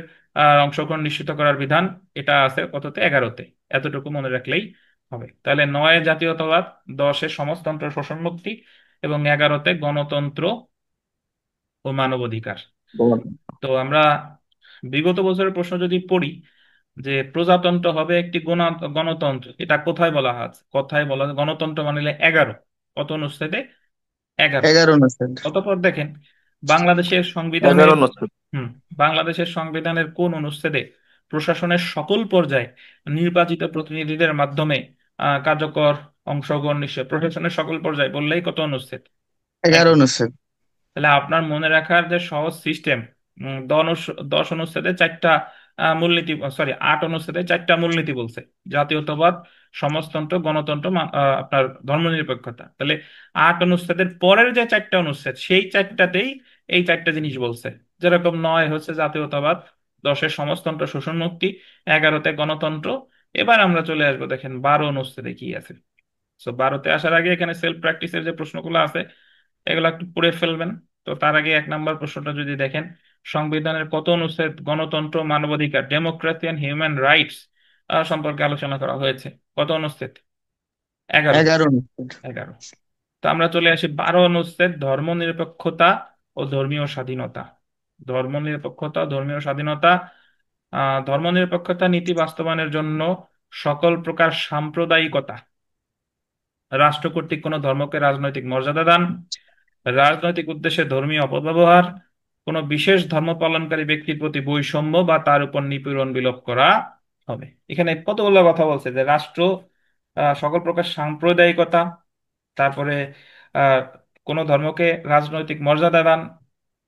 অংশগ্রহণ নিশ্চিত করার বিধান, এটা আছে কততে? 11-তে। এতটুকু মনে রাখলেই হবে। তাহলে 9-এ জাতীয়তাবাদ, 10-এ সমাজতন্ত্র ও শোষণ মুক্তি, এবং 11-তে গণতন্ত্র ও মানবাধিকার। তো আমরা বিগত বছরের প্রশ্ন যদি পড়ি, যে প্রজাতন্ত্র হবে একটি গণতন্ত্র, এটা কোথায় বলা আছে? কথায় বলা আছে গণতন্ত্র মানে 11। কত অনুচ্ছেদে? 11। 11 অনুচ্ছেদ। অতঃপর দেখেন বাংলাদেশের সংবিধানের 11 অনুচ্ছেদ। হুম বাংলাদেশের সংবিধানের কোন অনুচ্ছেদে প্রশাসনের সকল পর্যায়ে নির্বাচিত প্রতিনিধিদের মাধ্যমে কার্যকর অংশগ্রহণ নিশ্চয়? প্রশাসনের সকল পর্যায়ে বললেই কত অনুচ্ছেদ? 11 অনুচ্ছেদ। তাহলে আপনার মনে রাখার যে সহজ সিস্টেম, 10 অনুচ্ছেদে 4টা মূলনীতি, সরি 8 অনুচ্ছেদে 4টা মূলনীতি বলছে: জাতীয়তাবাদ, সমাজতন্ত্র, গণতন্ত্র, আপনার ধর্মনিরপেক্ষতা। তাহলে 8 অনুচ্ছেদের পরের যে 4টা অনুচ্ছেদ, সেই 4টাতেই এই 4টা জিনিস বলছে। যেরকম 9 হচ্ছে জাতীয়তাবাদ, 10-এ সমাজতন্ত্র শোষণ মুক্তি, 11-তে গণতন্ত্র। এবার আমরা চলে আসবো, দেখেন 12 অনুচ্ছেদে কি আছে। তো 12-তে আসার আগে এখানে সেলফ প্র্যাকটিসের যে প্রশ্নগুলো আছে এগুলো একটু পড়ে ফেলবেন। তো তার আগে 1 নম্বর প্রশ্নটা যদি দেখেন, সংবিধানের কত অনুচ্ছেদ গণতন্ত্র, মানবাধিকার, ডেমোক্রেসি এন্ড হিউম্যান রাইটস সম্পর্কে আলোচনা করা হয়েছে? কত অনুচ্ছেদ? 11। 11 অনুচ্ছেদ। 11। তো আমরা চলে আসি 12 অনুচ্ছেদ, ধর্মনিরপেক্ষতা ও ধর্মীয় স্বাধীনতা। ধর্মনিরপেক্ষতা ও ধর্মীয় স্বাধীনতা। ধর্মনিরপেক্ষতা নীতি বাস্তবায়নের জন্য সকল প্রকার সাম্প্রদায়িকতা, রাষ্ট্র কর্তৃক কোনো ধর্মকে রাজনৈতিক মর্যাদা দান, রাজনৈতিক উদ্দেশ্যে ধর্মীয় অপব্যবহার, কোনো বিশেষ ধর্ম পালনকারী ব্যক্তির প্রতি বৈষম্য বা তার উপর নিপীড়ন বিলোপ করা হবে। এখানে কতগুলো কথা বলছে, যে রাষ্ট্র সকল প্রকার সাম্প্রদায়িকতা, তারপরে আহ কোনো ধর্মকে রাজনৈতিক মর্যাদা দান,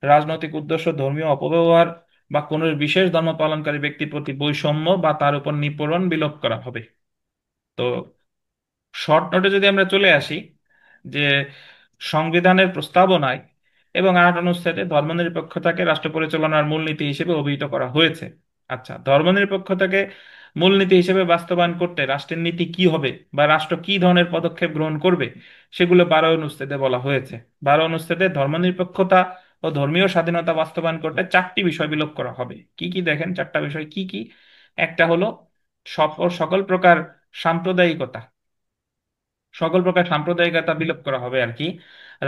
রাজনৈতিক উদ্দেশ্য ধর্মীয় অপব্যবহার, বা কোনো বিশেষ ধর্ম পালনকারী ব্যক্তির প্রতি বৈষম্য বা তার উপর নিপীড়ন বিলোপ করা হবে। তো শর্ট নোটে যদি আমরা চলে আসি, যে সংবিধানের প্রস্তাবনায় এবং 8 অনুচ্ছেদে ধর্মনিরপেক্ষতাকে রাষ্ট্র পরিচালনার মূলনীতি হিসেবে অভিহিত করা হয়েছে। আচ্ছা, ধর্মনিরপেক্ষতাকে মূলনীতি হিসেবে বাস্তবায়ন করতে রাষ্ট্রের নীতি কি হবে বা রাষ্ট্র কি ধরনের পদক্ষেপ গ্রহণ করবে, সেগুলো 12 অনুচ্ছেদে বলা হয়েছে। 12 অনুচ্ছেদে ধর্মনিরপেক্ষতা ও ধর্মীয় স্বাধীনতা বাস্তবায়ন করতে 4টি বিষয় বিলোপ করা হবে। কি কি দেখেন 4টা বিষয় কি কি? একটা হলো সকল সকল প্রকার সাম্প্রদায়িকতা, সকল প্রকার সাম্প্রদায়িকতা বিলোপ করা হবে আর কি।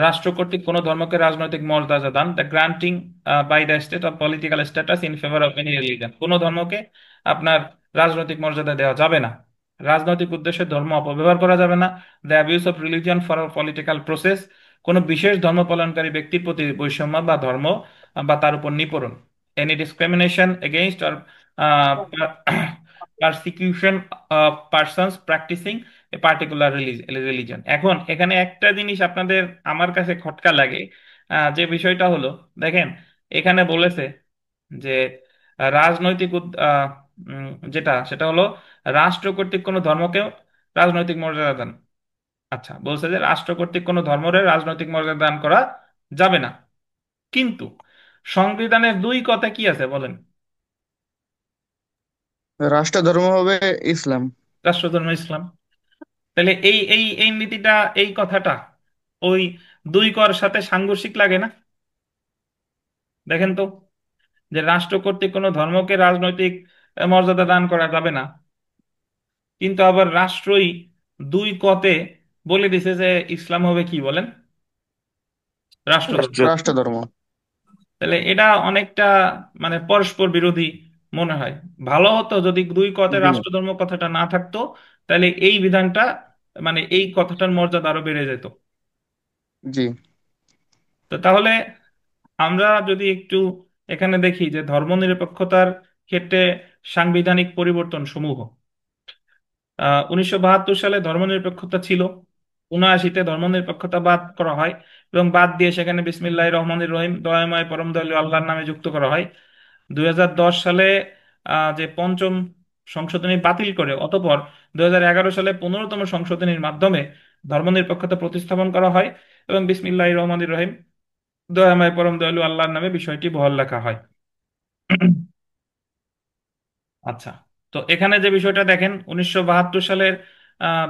রাষ্ট্র কর্তৃক কোনো ধর্মকে রাজনৈতিক মর্যাদা দান, the granting by the state of political status in favour of any religion. কোনো ধর্মকে আপনার রাজনৈতিক মর্যাদা দেওয়া যাবে না। রাজনৈতিক উদ্দেশ্যে ধর্ম অপব্যবহার করা যাবে না, the abuse of religion for political process. কোনো বিশেষ ধর্ম পালনকারী ব্যক্তির প্রতি বৈষম্য বা ধর্ম বা তার উপর নিপীড়ন, any discrimination against or persecution of persons practising a particular religion. এখন এখানে একটা জিনিস আপনাদের আমার কাছে খটকা লাগে, যে বিষয়টা হলো, দেখেন এখানে বলেছে যে রাজনৈতিক যেটা সেটা হলো রাষ্ট্র কর্তৃক কোনো ধর্মকে রাজনৈতিক মর্যাদা দান। আচ্ছা, বলছে যে রাষ্ট্র কর্তৃক কোনো ধর্মের রাজনৈতিক মর্যাদা দান করা যাবে না। কিন্তু সংবিধানের 2 কথা কি আছে বলেন? রাষ্ট্রধর্ম হবে ইসলাম। রাষ্ট্রধর্ম ইসলাম। তাহলে এই এই এই নীতিটা, এই কথাটা ওই 2 কর সাথে সাংঘর্ষিক লাগে না? দেখেন তো, যে রাষ্ট্র কর্তৃক কোনো ধর্মকে রাজনৈতিক মর্যাদা দান করা যাবে না, কিন্তু আবার রাষ্ট্রই 2 কতে বলে দিছে যে ইসলাম হবে কি বলেন? রাষ্ট্রধর্ম। রাষ্ট্র। রাষ্ট্রধর্ম। তাহলে এটা অনেকটা মানে পরস্পর বিরোধী মনে হয়। ভালো হতো যদি 2 কতে জি। রাষ্ট্রধর্ম কথাটা না থাকতো, তাহলে এই বিধানটা, মানে এই কথাটার মর্যাদা আরো বেড়ে যেত। জি। তো তাহলে আমরা যদি একটু এখানে দেখি যে ধর্মনিরপেক্ষতার ক্ষেত্রে সাংবিধানিক পরিবর্তন সমূহ, 1972 সালে ধর্মনিরপেক্ষতা ছিল, 79-তে ধর্মনিরপেক্ষতা বাদ করা হয় এবং বাদ দিয়ে সেখানে বিসমিল্লাহির রহমানির রহিম দয়াময় পরম দয়ালু আল্লাহর নামে যুক্ত করা হয়। 2010 সালে যে পঞ্চম সংশোধনী বাতিল করে অতঃপর 2011 সালে 15তম সংশোধনীর মাধ্যমে ধর্মনিরপেক্ষতা প্রতিস্থাপন করা হয় এবং বিসমিল্লাহির রহমানির রহিম দয়াময় পরম দয়ালু আল্লাহর নামে বিষয়টি বহাল লেখা হয়। আচ্ছা, তো এখানে যে বিষয়টা দেখেন, 1972 সালের আহ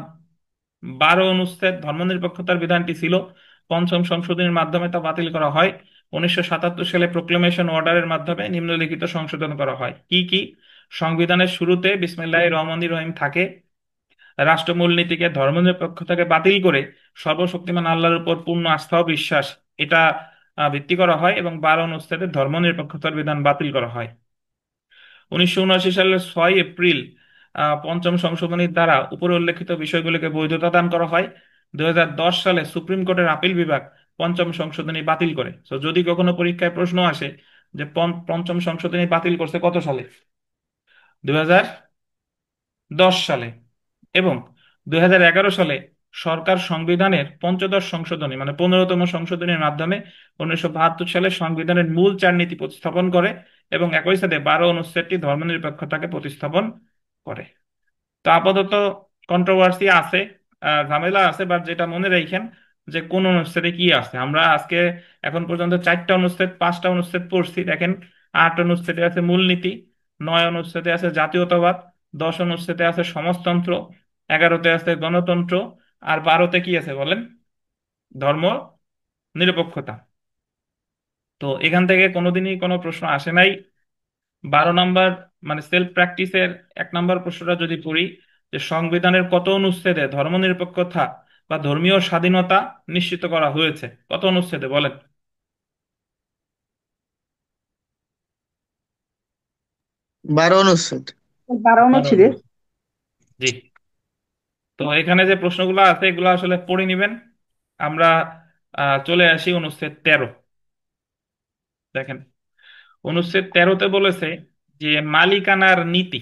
12 অনুচ্ছেদ ধর্মনিরপেক্ষতার বিধানটি ছিল, পঞ্চম সংশোধনীর মাধ্যমে তা বাতিল করা হয়। 1977 সালে প্রোক্লেমেশন অর্ডারের মাধ্যমে নিম্নলিখিত সংশোধন করা হয়। কি কি? সংবিধানের শুরুতে বিসমিল্লাহির রহমানির রহিম থাকে। রাষ্ট্র মূলনীতিকে ধর্মনিরপেক্ষতাকে বাতিল করে সর্বশক্তিমান আল্লাহর উপর পূর্ণ আস্থা ও বিশ্বাস, এটা ভিত্তি করা হয় এবং 12 অনুচ্ছেদে ধর্মনিরপেক্ষতার বিধান বাতিল করা হয়। 1979 সালের 6 এপ্রিল পঞ্চম সংশোধনীর দ্বারা উপরে উল্লেখিত বিষয়গুলিকে বৈধতা দান করা হয়। 2010 সালে সুপ্রিম কোর্টের আপিল বিভাগ পঞ্চম সংশোধনী বাতিল করে। তো যদি কখনো পরীক্ষায় প্রশ্ন আসে যে পঞ্চম সংশোধনী বাতিল করছে কত সালে, 2010 সালে, এবং 2011 সালে সরকার সংবিধানের পঞ্চদশ সংশোধনী মানে 15তম সংশোধনীর মাধ্যমে 1972 সালে সংবিধানের মূল 4 নীতি প্রতিস্থাপন করে এবং একই সাথে 12 অনুচ্ছেদটি ধর্মনিরপেক্ষতাকে প্রতিস্থাপন করে। তো আপাতত কন্ট্রোভার্সি আছে, ঝামেলা আছে, বাট যেটা মনে রাখেন যে কোন অনুচ্ছেদে কি আছে। আমরা আজকে এখন পর্যন্ত 4টা অনুচ্ছেদ 5টা অনুচ্ছেদ পড়ছি, দেখেন। 8 অনুচ্ছেদে আছে মূলনীতি, 9 অনুচ্ছেদে আছে জাতীয়তাবাদ, 10 অনুচ্ছেদে আছে সমাজতন্ত্র, 11তে আছে গণতন্ত্র, আর 12তে কি আছে বলেন? ধর্ম নিরপেক্ষতা। তো এখান থেকে কোনোদিনই কোনো প্রশ্ন আসে নাই। 12 নম্বর মানে সেলফ প্র্যাকটিসের 1 নম্বর প্রশ্নটা যদি পড়ি, যে সংবিধানের কত অনুচ্ছেদে ধর্মনিরপেক্ষতা বা ধর্মীয় স্বাধীনতা নিশ্চিত করা হয়েছে, কত অনুচ্ছেদে বলেন? 12 অনুচ্ছেদ। 12 12 অনুচ্ছেদে। অনুচ্ছেদ। জি। তো এখানে যে প্রশ্নগুলো আছে এগুলো আসলে পড়ে নিবেন। আমরা চলে আসি অনুচ্ছেদ 13। দেখেন, অনুচ্ছেদ 13-তে বলেছে যে মালিকানার নীতি,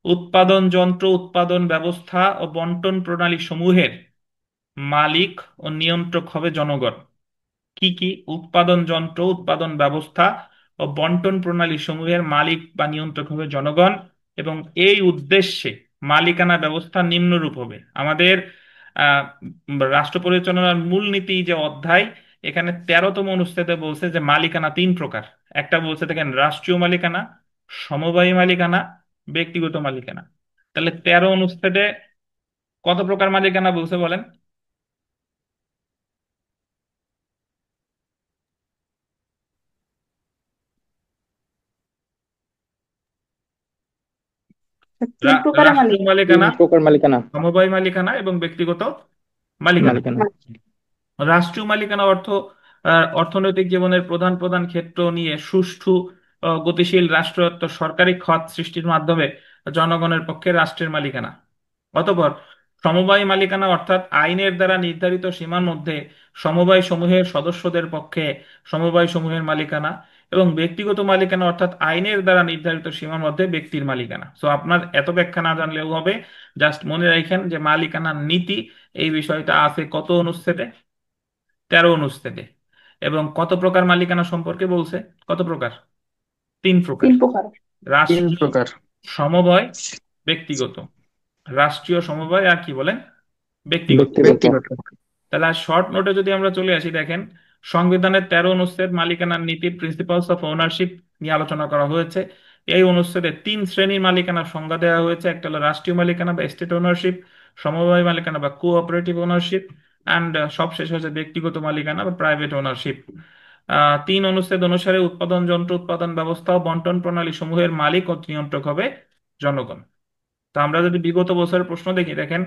উৎপাদন যন্ত্র, উৎপাদন ব্যবস্থা ও বন্টন প্রণালী সমূহের মালিক ও নিয়ন্ত্রক হবে জনগণ। কি কি? উৎপাদন যন্ত্র, উৎপাদন ব্যবস্থা ও বন্টন প্রণালী সমূহের মালিক বা নিয়ন্ত্রক হবে জনগণ, এবং এই উদ্দেশ্যে মালিকানা ব্যবস্থা নিম্নরূপ হবে। আমাদের আহ রাষ্ট্র পরিচালনার মূলনীতি যে অধ্যায়, এখানে 13তম অনুচ্ছেদে বলছে যে মালিকানা 3 প্রকার। একটা বলছে দেখেন রাষ্ট্রীয় মালিকানা, সমবায়ী মালিকানা, ব্যক্তিগত মালিকানা। তাহলে 13 অনুচ্ছেদে কত প্রকার মালিকানা বলছে বলেন? 3 প্রকারের রাষ্ট্রীয় মালিক। তিন মালিকানা, প্রকার মালিকানা। সমবায় মালিকানা এবং ব্যক্তিগত মালিকানা। মালিকানা। রাষ্ট্রীয় মালিকানা অর্থ অর্থনৈতিক জীবনের প্রধান প্রধান ক্ষেত্র নিয়ে সুষ্ঠু গতিশীল রাষ্ট্রায়ত্ত সরকারি খাত সৃষ্টির মাধ্যমে জনগণের পক্ষে রাষ্ট্রের মালিকানা। অতঃপর সমবায় মালিকানা অর্থাৎ আইনের দ্বারা নির্ধারিত সীমার মধ্যে সমবায় সমূহের সদস্যদের পক্ষে সমবায় সমূহের মালিকানা। এবং ব্যক্তিগত মালিকানা অর্থাৎ আইনের দ্বারা নির্ধারিত সীমার মধ্যে ব্যক্তির মালিকানা। সো আপনার এত ব্যাখ্যা না জানলেও হবে, জাস্ট মনে রাখেন যে মালিকানার নীতি এই বিষয়টা আছে কত অনুচ্ছেদে? 13 অনুচ্ছেদে। এবং কত প্রকার মালিকানা সম্পর্কে বলছে? কত প্রকার? 3 প্রকার। 3 প্রকার। তিন রাষ্ট্রীয়, প্রকার সমবায়, ব্যক্তিগত। রাষ্ট্রীয়, সমবায় আর কি বলেন? ব্যক্তিগত। ব্যক্তিগত। ব্যক্তিগত। তাহলে শর্ট নোটে যদি আমরা চলে আসি, দেখেন সংবিধানের 13 অনুচ্ছেদ মালিকানার নীতির প্রিন্সিপালস অফ ওনারশিপ নিয়ে আলোচনা করা হয়েছে। এই অনুচ্ছেদে 3 শ্রেণীর মালিকানার সংজ্ঞা দেওয়া হয়েছে। একটা হলো রাষ্ট্রীয় মালিকানা বা স্টেট ওনারশিপ, সমবায় মালিকানা বা কোঅপারেটিভ ওনারশিপ, অ্যান্ড সবশেষ হচ্ছে ব্যক্তিগত মালিকানা বা প্রাইভেট ওনারশিপ। 3 অনুচ্ছেদ অনুসারে উৎপাদন যন্ত্র, উৎপাদন ব্যবস্থা ও বন্টন প্রণালী সমূহের মালিক ও নিয়ন্ত্রক হবে জনগণ। তো আমরা যদি বিগত বছরের প্রশ্ন দেখি, দেখেন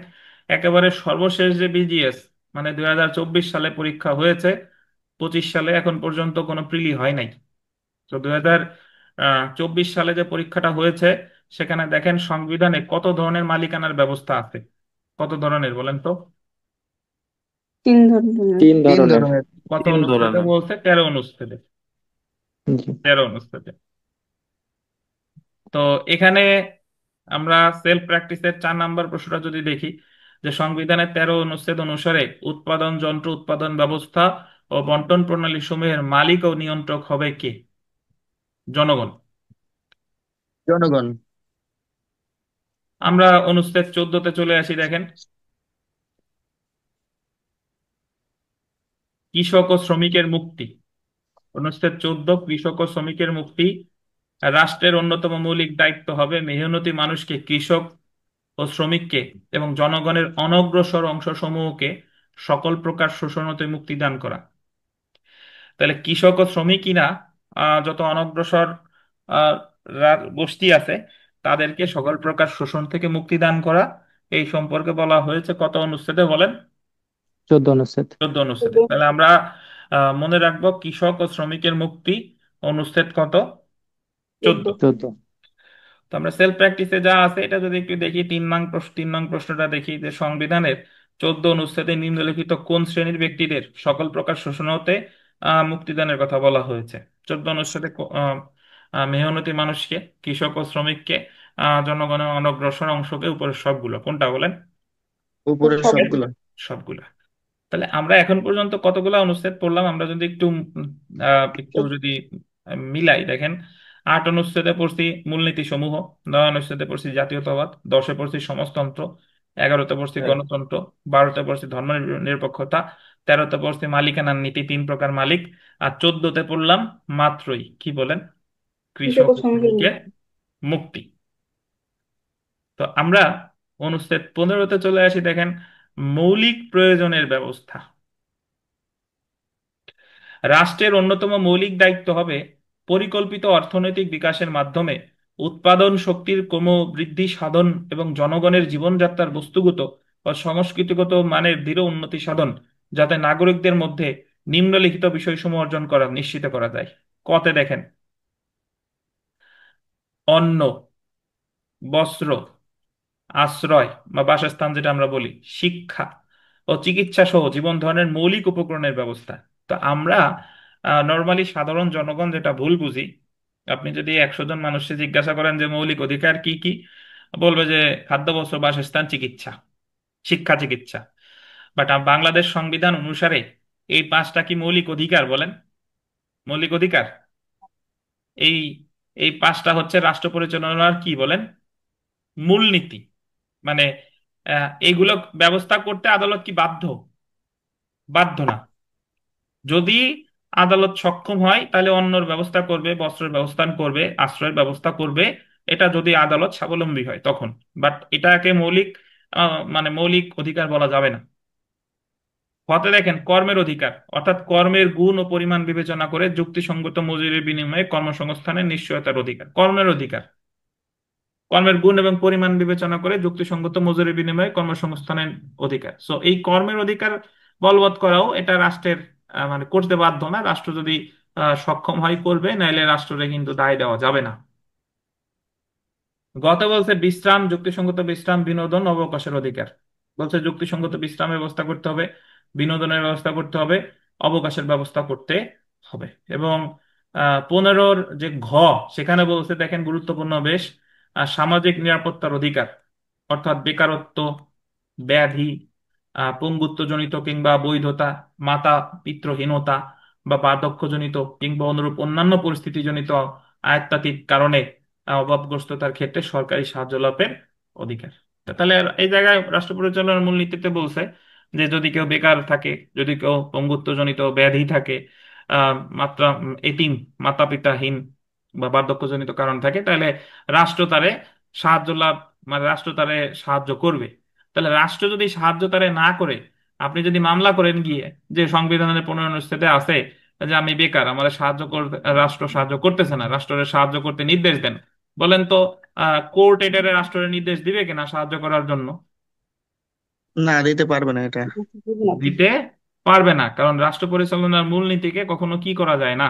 একেবারে সর্বশেষ যে বিজিএস মানে 2024 সালে পরীক্ষা হয়েছে, 25 সালে এখন পর্যন্ত কোনো প্রিলি হয় নাই। তো 2024 সালে যে পরীক্ষাটা হয়েছে, সেখানে দেখেন সংবিধানে কত ধরনের মালিকানার ব্যবস্থা আছে? কত ধরনের বলেন তো? তিন ধরনের। তিন তিন ধরনের। ধরনের। কত তিন অনুচ্ছেদে ধরনের। বলছে? 13 অনুচ্ছেদে। জি। 13 অনুচ্ছেদে। তো এখানে আমরা সেলফ প্র্যাকটিসের 4 নাম্বার প্রশ্নটা যদি দেখি, যে সংবিধানের 13 অনুচ্ছেদ অনুসারে উৎপাদন যন্ত্র, উৎপাদন ব্যবস্থা ও বন্টন প্রণালী সমূহের মালিক ও নিয়ন্ত্রক হবে কে? জনগণ। জনগণ। আমরা অনুচ্ছেদ 14-তে চলে আসি, দেখেন কৃষক ও শ্রমিকের মুক্তি। অনুচ্ছেদ 14, কৃষক ও শ্রমিকের মুক্তি। রাষ্ট্রের অন্যতম মৌলিক দায়িত্ব হবে মেহনতি মানুষকে, কৃষক ও শ্রমিককে এবং জনগণের অনগ্রসর অংশসমূহকে সকল প্রকার শোষণ হতে মুক্তি দান করা। তাহলে কৃষক ও শ্রমিকইনা যত অনগ্রসর আহ, গোষ্ঠী আছে তাদেরকে সকল প্রকার শোষণ থেকে মুক্তি দান করা। এই সম্পর্কে বলা হয়েছে কত অনুচ্ছেদে বলেন? 14 অনুচ্ছেদ। 14 অনুচ্ছেদে। তাহলে আমরা মনে রাখবো কৃষক ও শ্রমিকের মুক্তি, অনুচ্ছেদ কত? 14। 14। 14। তো আমরা সেলফ প্র্যাকটিসে যা আছে এটা যদি একটু দেখি, 3 নং প্রশ্নটা দেখি, যে সংবিধানের 14 অনুচ্ছেদে নিম্নলিখিত কোন শ্রেণীর ব্যক্তিদের সকল প্রকার শোষণ হতে মুক্তিদানের কথা বলা হয়েছে? 14 অনুচ্ছেদে মেহনতি মানুষকে, কৃষক ও শ্রমিককে, জনগণের অনগ্রসর অংশকে, উপরের সবগুলো, কোনটা বলেন? উপরের সব। সবগুলা। সবগুলা। তাহলে আমরা এখন পর্যন্ত কতগুলা অনুচ্ছেদ পড়লাম? আমরা যদি একটু একটু যদি মিলাই, দেখেন 8 অনুচ্ছেদে পড়ছি মূলনীতি সমূহ, 9 অনুচ্ছেদে পড়ছি জাতীয়তাবাদ, 10-এ পড়ছি সমাজতন্ত্র, 11-তে পড়ছি গণতন্ত্র, 12-তে পড়ছি ধর্ম নিরপেক্ষতা, 13-তে পড়ছি মালিকানার নীতি, 3 প্রকার মালিক, আর 14-তে পড়লাম মাত্রই কি বলেন? কৃষক কৃষক ও ও শ্রমিকের শ্রমিকের মুক্তি। মুক্তি। তো আমরা অনুচ্ছেদ 15-তে চলে আসি, দেখেন মৌলিক প্রয়োজনের ব্যবস্থা। রাষ্ট্রের অন্যতম মৌলিক দায়িত্ব হবে পরিকল্পিত অর্থনৈতিক বিকাশের মাধ্যমে উৎপাদন শক্তির ক্রমবৃদ্ধি সাধন এবং জনগণের জীবনযাত্রার বস্তুগত ও সংস্কৃতিগত মানের দৃঢ় উন্নতি সাধন, যাতে নাগরিকদের মধ্যে নিম্নলিখিত বিষয়সমূহ অর্জন করা নিশ্চিত করা যায়। কতে দেখেন, অন্ন, বস্ত্র, আশ্রয় বা বাসস্থান যেটা আমরা বলি, শিক্ষা ও চিকিৎসা সহ জীবন ধারণের মৌলিক উপকরণের ব্যবস্থা। তো আমরা নর্মালি সাধারণ জনগণ যেটা ভুল বুঝি, আপনি যদি 100 জন মানুষকে জিজ্ঞাসা করেন যে মৌলিক অধিকার কি কি, বলবে যে খাদ্য, বস্ত্র, বাসস্থান, চিকিৎসা, শিক্ষা, চিকিৎসা। বাট বাংলাদেশ সংবিধান অনুসারে এই 5টা কি মৌলিক অধিকার বলেন? মৌলিক অধিকার। এই এই 5টা হচ্ছে রাষ্ট্র পরিচালনার কি বলেন? মূলনীতি। মানে এইগুলো ব্যবস্থা করতে আদালত কি বাধ্য? বাধ্য না। যদি আদালত সক্ষম হয় তাহলে অন্যর ব্যবস্থা করবে, বস্ত্রের ব্যবস্থা করবে, আশ্রয়ের ব্যবস্থা করবে, এটা যদি আদালত স্বাবলম্বী হয় তখন। বাট এটাকে মৌলিক মানে মৌলিক অধিকার বলা যাবে না। হতে দেখেন কর্মের অধিকার, অর্থাৎ কর্মের গুণ ও পরিমাণ বিবেচনা করে যুক্তিসঙ্গত মজুরির বিনিময়ে কর্মসংস্থানের নিশ্চয়তার অধিকার, কর্মের অধিকার। কর্মের গুণ এবং পরিমাণ বিবেচনা করে যুক্তিসঙ্গত মজুরির বিনিময়ে কর্মসংস্থানের অধিকার। সো এই কর্মের অধিকার বলবৎ করাও এটা রাষ্ট্রের মানে করতে বাধ্য না। রাষ্ট্র যদি সক্ষম হয় করবে, নাইলে রাষ্ট্রকে কিন্তু দায় দেওয়া যাবে না। গত বলছে বিশ্রাম, যুক্তিসঙ্গত বিশ্রাম, বিনোদন, অবকাশের অধিকার। বলছে যুক্তিসঙ্গত বিশ্রামের ব্যবস্থা করতে হবে, বিনোদনের ব্যবস্থা করতে হবে, অবকাশের ব্যবস্থা করতে হবে। এবং 15-র যে ঘ, সেখানে বলছে দেখেন গুরুত্বপূর্ণ বেশ, সামাজিক নিরাপত্তার অধিকার, অর্থাৎ বেকারত্ব, ব্যাধি, পঙ্গুত্বজনিত কিংবা বৈধতা, মাতা পিতৃহীনতা বা বার্ধক্যজনিত কিংবা অনুরূপ অন্যান্য পরিস্থিতিজনিত আয়ত্তাতিক কারণে অভাবগ্রস্ততার ক্ষেত্রে সরকারি সাহায্য লাভের অধিকার। তাহলে এই জায়গায় রাষ্ট্র পরিচালনার মূলনীতিতে বলছে যে যদি কেউ বেকার থাকে, যদি কেউ পঙ্গুত্বজনিত ব্যাধি থাকে, মাত্রা এতিম, মাতা পিতাহীন বা বার্ধক্যজনিত কারণ থাকে, তাহলে রাষ্ট্র তারে সাহায্য লাভ, মানে রাষ্ট্র তারে সাহায্য করবে। তাহলে রাষ্ট্র যদি সাহায্য তারে না করে, আপনি যদি মামলা করেন গিয়ে যে সংবিধানের 15 অনুচ্ছেদে আছে যে আমি বেকার, আমার সাহায্য করতে, রাষ্ট্র সাহায্য করতেছে না, রাষ্ট্রের সাহায্য করতে নির্দেশ দেন, বলেন তো কোর্ট এটারে রাষ্ট্রের নির্দেশ দিবে কিনা সাহায্য করার জন্য? না, দিতে পারবে না এটা। দিতে পারবে না, কারণ রাষ্ট্র পরিচালনার মূলনীতিকে কখনো কি করা যায় না,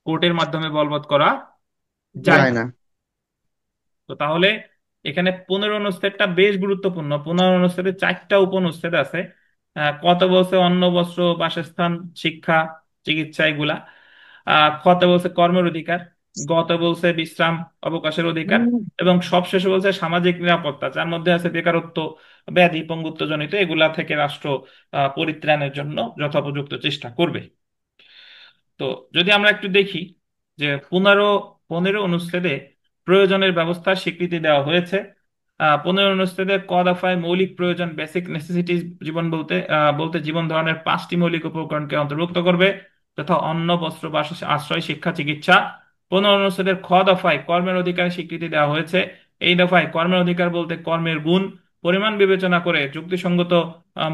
কোর্টের মাধ্যমে বলবৎ করা যায় যায় না। না। তো তাহলে এখানে 15 অনুচ্ছেদটা বেশ গুরুত্বপূর্ণ। 15 অনুচ্ছেদে 4টা উপনুচ্ছেদ আছে। কত বলছে অন্ন বস্ত্র বাসস্থান শিক্ষা চিকিৎসা এগুলা, কত বলছে কর্মের অধিকার, গত বলছে বিশ্রাম অবকাশের অধিকার, এবং সবশেষে বলছে সামাজিক নিরাপত্তা, যার মধ্যে আছে বেকারত্ব, ব্যাধি পঙ্গুত্ব জনিত, এগুলা থেকে রাষ্ট্র পরিত্রাণের জন্য যথোপযুক্ত চেষ্টা করবে। তো যদি আমরা একটু দেখি যে পনেরো পনেরো অনুচ্ছেদে প্রয়োজনের ব্যবস্থার স্বীকৃতি দেওয়া হয়েছে। 15 অনুচ্ছেদে ক দফায় মৌলিক প্রয়োজন বেসিক নেসেসিটিস, জীবন বলতে বলতে জীবন ধারণের 5টি মৌলিক উপকরণকে অন্তর্ভুক্ত করবে, তথা অন্ন বস্ত্র আশ্রয় শিক্ষা চিকিৎসা। 15 অনুচ্ছেদের খ দফায় কর্মের অধিকার স্বীকৃতি দেওয়া হয়েছে। এই দফায় কর্মের অধিকার বলতে কর্মের গুণ পরিমাণ বিবেচনা করে যুক্তিসঙ্গত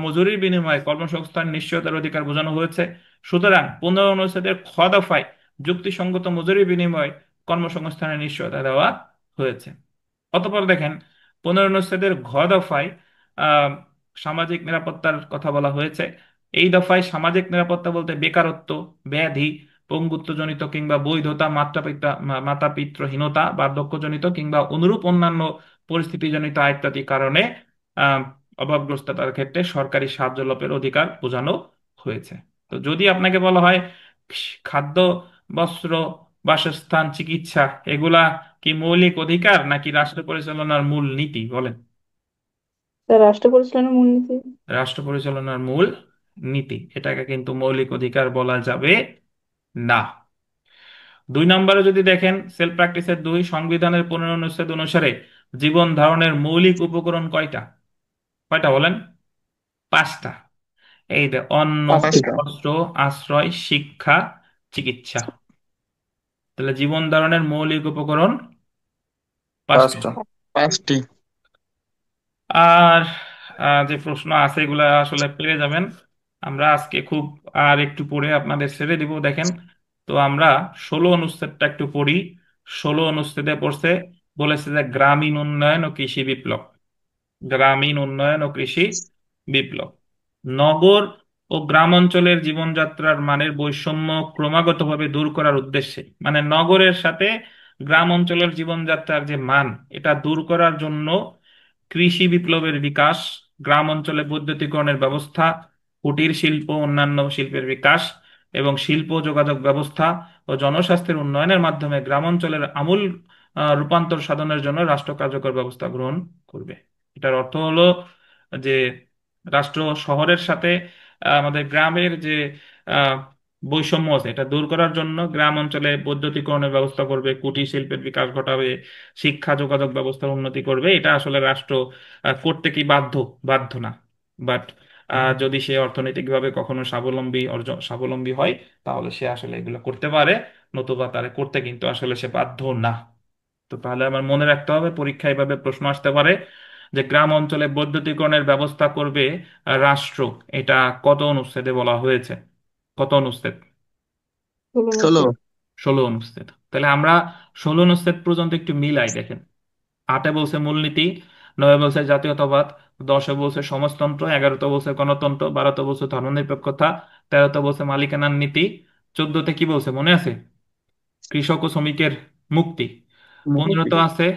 মজুরির বিনিময়ে কর্মসংস্থান নিশ্চয়তার অধিকার বোঝানো হয়েছে। সুতরাং 15 অনুচ্ছেদের খ দফায় যুক্তিসঙ্গত মজুরির বিনিময়ে কর্মসংস্থানের নিশ্চয়তা দেওয়া হয়েছে। অতঃপর দেখেন 15 অনুচ্ছেদের ঘ দফায় আহ সামাজিক নিরাপত্তার কথা বলা হয়েছে। এই দফায় সামাজিক নিরাপত্তা বলতে বেকারত্ব, ব্যাধি পঙ্গুত্বজনিত কিংবা বৈধতা, মাতাপিতৃহীনতা, বার্ধক্যজনিত কিংবা অনুরূপ অন্যান্য পরিস্থিতিজনিত আয়ত্তাতি কারণে আহ অভাবগ্রস্ততার ক্ষেত্রে সরকারি সাহায্য লাভের অধিকার বোঝানো হয়েছে। তো যদি আপনাকে বলা হয় খাদ্য, বস্ত্র, বাসস্থান, চিকিৎসা এগুলা কি মৌলিক অধিকার নাকি রাষ্ট্র পরিচালনার মূল নীতি, বলেন? স্যার, রাষ্ট্র পরিচালনার মূলনীতি। রাষ্ট্র পরিচালনার মূল নীতি, এটাকে কিন্তু মৌলিক অধিকার বলা যাবে না। 2 নম্বরে যদি দেখেন সেলফ প্র্যাকটিসের 2, সংবিধানের 15 অনুচ্ছেদ অনুসারে জীবন ধারণের মৌলিক উপকরণ কয়টা? কয়টা বলেন? 5টা। এই যে অন্ন, পাঁচটি। পাঁচটা। বস্ত্র, আশ্রয়, শিক্ষা, চিকিৎসা। তাহলে জীবন ধারণের মৌলিক উপকরণ 5টা। পাঁচটা। পাঁচটি। আর যে প্রশ্ন আছে এগুলা আসলে পেয়ে যাবেন। আমরা আজকে খুব আর একটু পড়ে আপনাদের ছেড়ে দিব, দেখেন। তো আমরা 16 অনুচ্ছেদটা একটু পড়ি। 16 অনুচ্ছেদে পড়ছে, বলেছে যে গ্রামীণ উন্নয়ন ও কৃষি বিপ্লব। গ্রামীণ উন্নয়ন ও কৃষি বিপ্লব নগর ও গ্রাম অঞ্চলের জীবনযাত্রার মানের বৈষম্য ক্রমাগতভাবে দূর করার উদ্দেশ্যে, মানে নগরের সাথে গ্রাম অঞ্চলের জীবনযাত্রার যে মান, এটা দূর করার জন্য কৃষি বিপ্লবের বিকাশ, গ্রাম অঞ্চলে বৈদ্যুতিকরণের ব্যবস্থা, কুটির শিল্প অন্যান্য শিল্পের বিকাশ এবং শিল্প যোগাযোগ ব্যবস্থা ও জনস্বাস্থ্যের উন্নয়নের মাধ্যমে গ্রাম অঞ্চলের আমূল রূপান্তর সাধনের জন্য রাষ্ট্র কার্যকর ব্যবস্থা গ্রহণ করবে। এটার অর্থ হলো যে রাষ্ট্র শহরের সাথে আমাদের গ্রামের যে আহ, বৈষম্য আছে এটা দূর করার জন্য গ্রাম অঞ্চলে বৈদ্যুতিকরণের ব্যবস্থা করবে, কুটির শিল্পের বিকাশ ঘটাবে, শিক্ষা যোগাযোগ ব্যবস্থার উন্নতি করবে। এটা আসলে রাষ্ট্র করতে কি বাধ্য? বাধ্য না। বাট যদি সে অর্থনৈতিকভাবে কখনো স্বাবলম্বী হয়, তাহলে সে আসলে এগুলো করতে পারে, নতুবা তারে করতে কিন্তু আসলে সে বাধ্য না। তো তাহলে আমার মনে রাখতে হবে, পরীক্ষায় এভাবে প্রশ্ন আসতে পারে যে গ্রাম অঞ্চলে বৈদ্যুতিকরণের ব্যবস্থা করবে রাষ্ট্র, এটা কত অনুচ্ছেদে বলা হয়েছে? কত অনুচ্ছেদ? ষোলো। ষোলো। 16 অনুচ্ছেদ। তাহলে আমরা 16 অনুচ্ছেদ পর্যন্ত একটু মিলাই, দেখেন। 8-এ বলছে মূলনীতি, 9-এ বলছে জাতীয়তাবাদ, 10-এ বলছে সমাজতন্ত্র, 11-তে বলছে গণতন্ত্র, 12-তে বলছে ধর্মনিরপেক্ষতা, 13-তে বলছে মালিকানার নীতি, 14-তে কি বলছে মনে আছে? কৃষক ও শ্রমিকের মুক্তি। মুক্তি। 15-তে আছে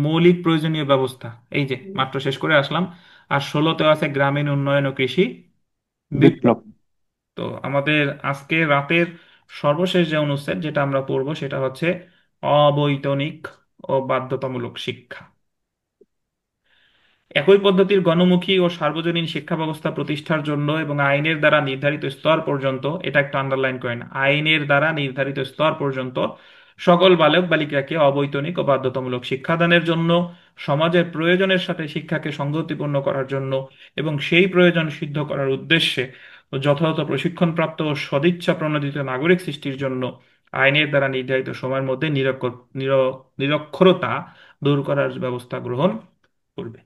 মৌলিক প্রয়োজনীয় ব্যবস্থা, এই যে মাত্র শেষ করে আসলাম। আর 16-তে আছে গ্রামীণ উন্নয়ন ও কৃষি বিপ্লব। বিপ্লব। তো আমাদের আজকে রাতের সর্বশেষ যে অনুচ্ছেদ যেটা আমরা পড়বো সেটা হচ্ছে অবৈতনিক ও বাধ্যতামূলক শিক্ষা। একই পদ্ধতির গণমুখী ও সার্বজনীন শিক্ষা ব্যবস্থা প্রতিষ্ঠার জন্য এবং আইনের দ্বারা নির্ধারিত স্তর পর্যন্ত, এটা একটা আন্ডারলাইন করেন, আইনের দ্বারা নির্ধারিত স্তর পর্যন্ত সকল বালক বালিকাকে অবৈতনিক ও বাধ্যতামূলক শিক্ষাদানের জন্য, সমাজের প্রয়োজনের সাথে শিক্ষাকে সঙ্গতিপূর্ণ করার জন্য এবং সেই প্রয়োজন সিদ্ধ করার উদ্দেশ্যে যথাযথ প্রশিক্ষণপ্রাপ্ত ও সদিচ্ছা প্রণোদিত নাগরিক সৃষ্টির জন্য আইনের দ্বারা নির্ধারিত সময়ের মধ্যে নিরক্ষরতা দূর করার ব্যবস্থা গ্রহণ করবে।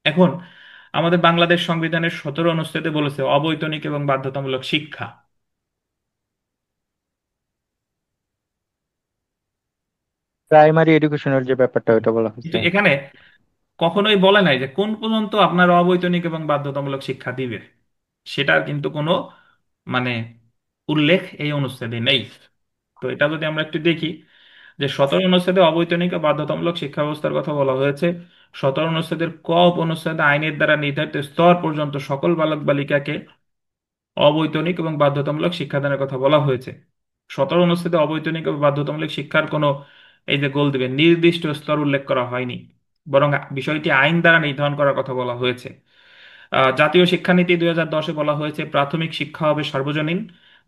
এখন আমাদের বাংলাদেশ সংবিধানের 17 অনুচ্ছেদে বলেছে অবৈতনিক এবং বাধ্যতামূলক শিক্ষা। প্রাইমারি এডুকেশনের যে ব্যাপারটা ওটা বলা কিন্তু হচ্ছে। এখানে কখনোই বলে নাই যে কোন পর্যন্ত আপনার অবৈতনিক এবং বাধ্যতামূলক শিক্ষা দিবে, সেটার কিন্তু কোনো মানে উল্লেখ এই অনুচ্ছেদে নেই। তো এটা যদি আমরা একটু দেখি, যে 17 অনুচ্ছেদে অবৈতনিক ও বাধ্যতামূলক শিক্ষা ব্যবস্থার কথা বলা হয়েছে। 17 অনুচ্ছেদের ক অনুচ্ছেদে আইনের দ্বারা নির্ধারিত স্তর পর্যন্ত সকল বালক বালিকাকে অবৈতনিক এবং বাধ্যতামূলক শিক্ষাদানের কথা বলা হয়েছে। 17 অনুচ্ছেদে অবৈতনিক এবং বাধ্যতামূলক শিক্ষার কোনো এই যে গোল দিবেন নির্দিষ্ট স্তর উল্লেখ করা হয়নি, বরং বিষয়টি আইন দ্বারা নির্ধারণ করার কথা বলা হয়েছে। জাতীয় শিক্ষানীতি 2010-এ বলা হয়েছে প্রাথমিক শিক্ষা হবে সার্বজনীন,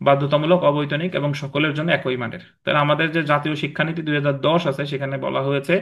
বাধ্যতামূলক, অবৈতনিক এবং সকলের জন্য একই মানের। তাহলে আমাদের যে জাতীয় শিক্ষানীতি 2010 আছে সেখানে বলা হয়েছে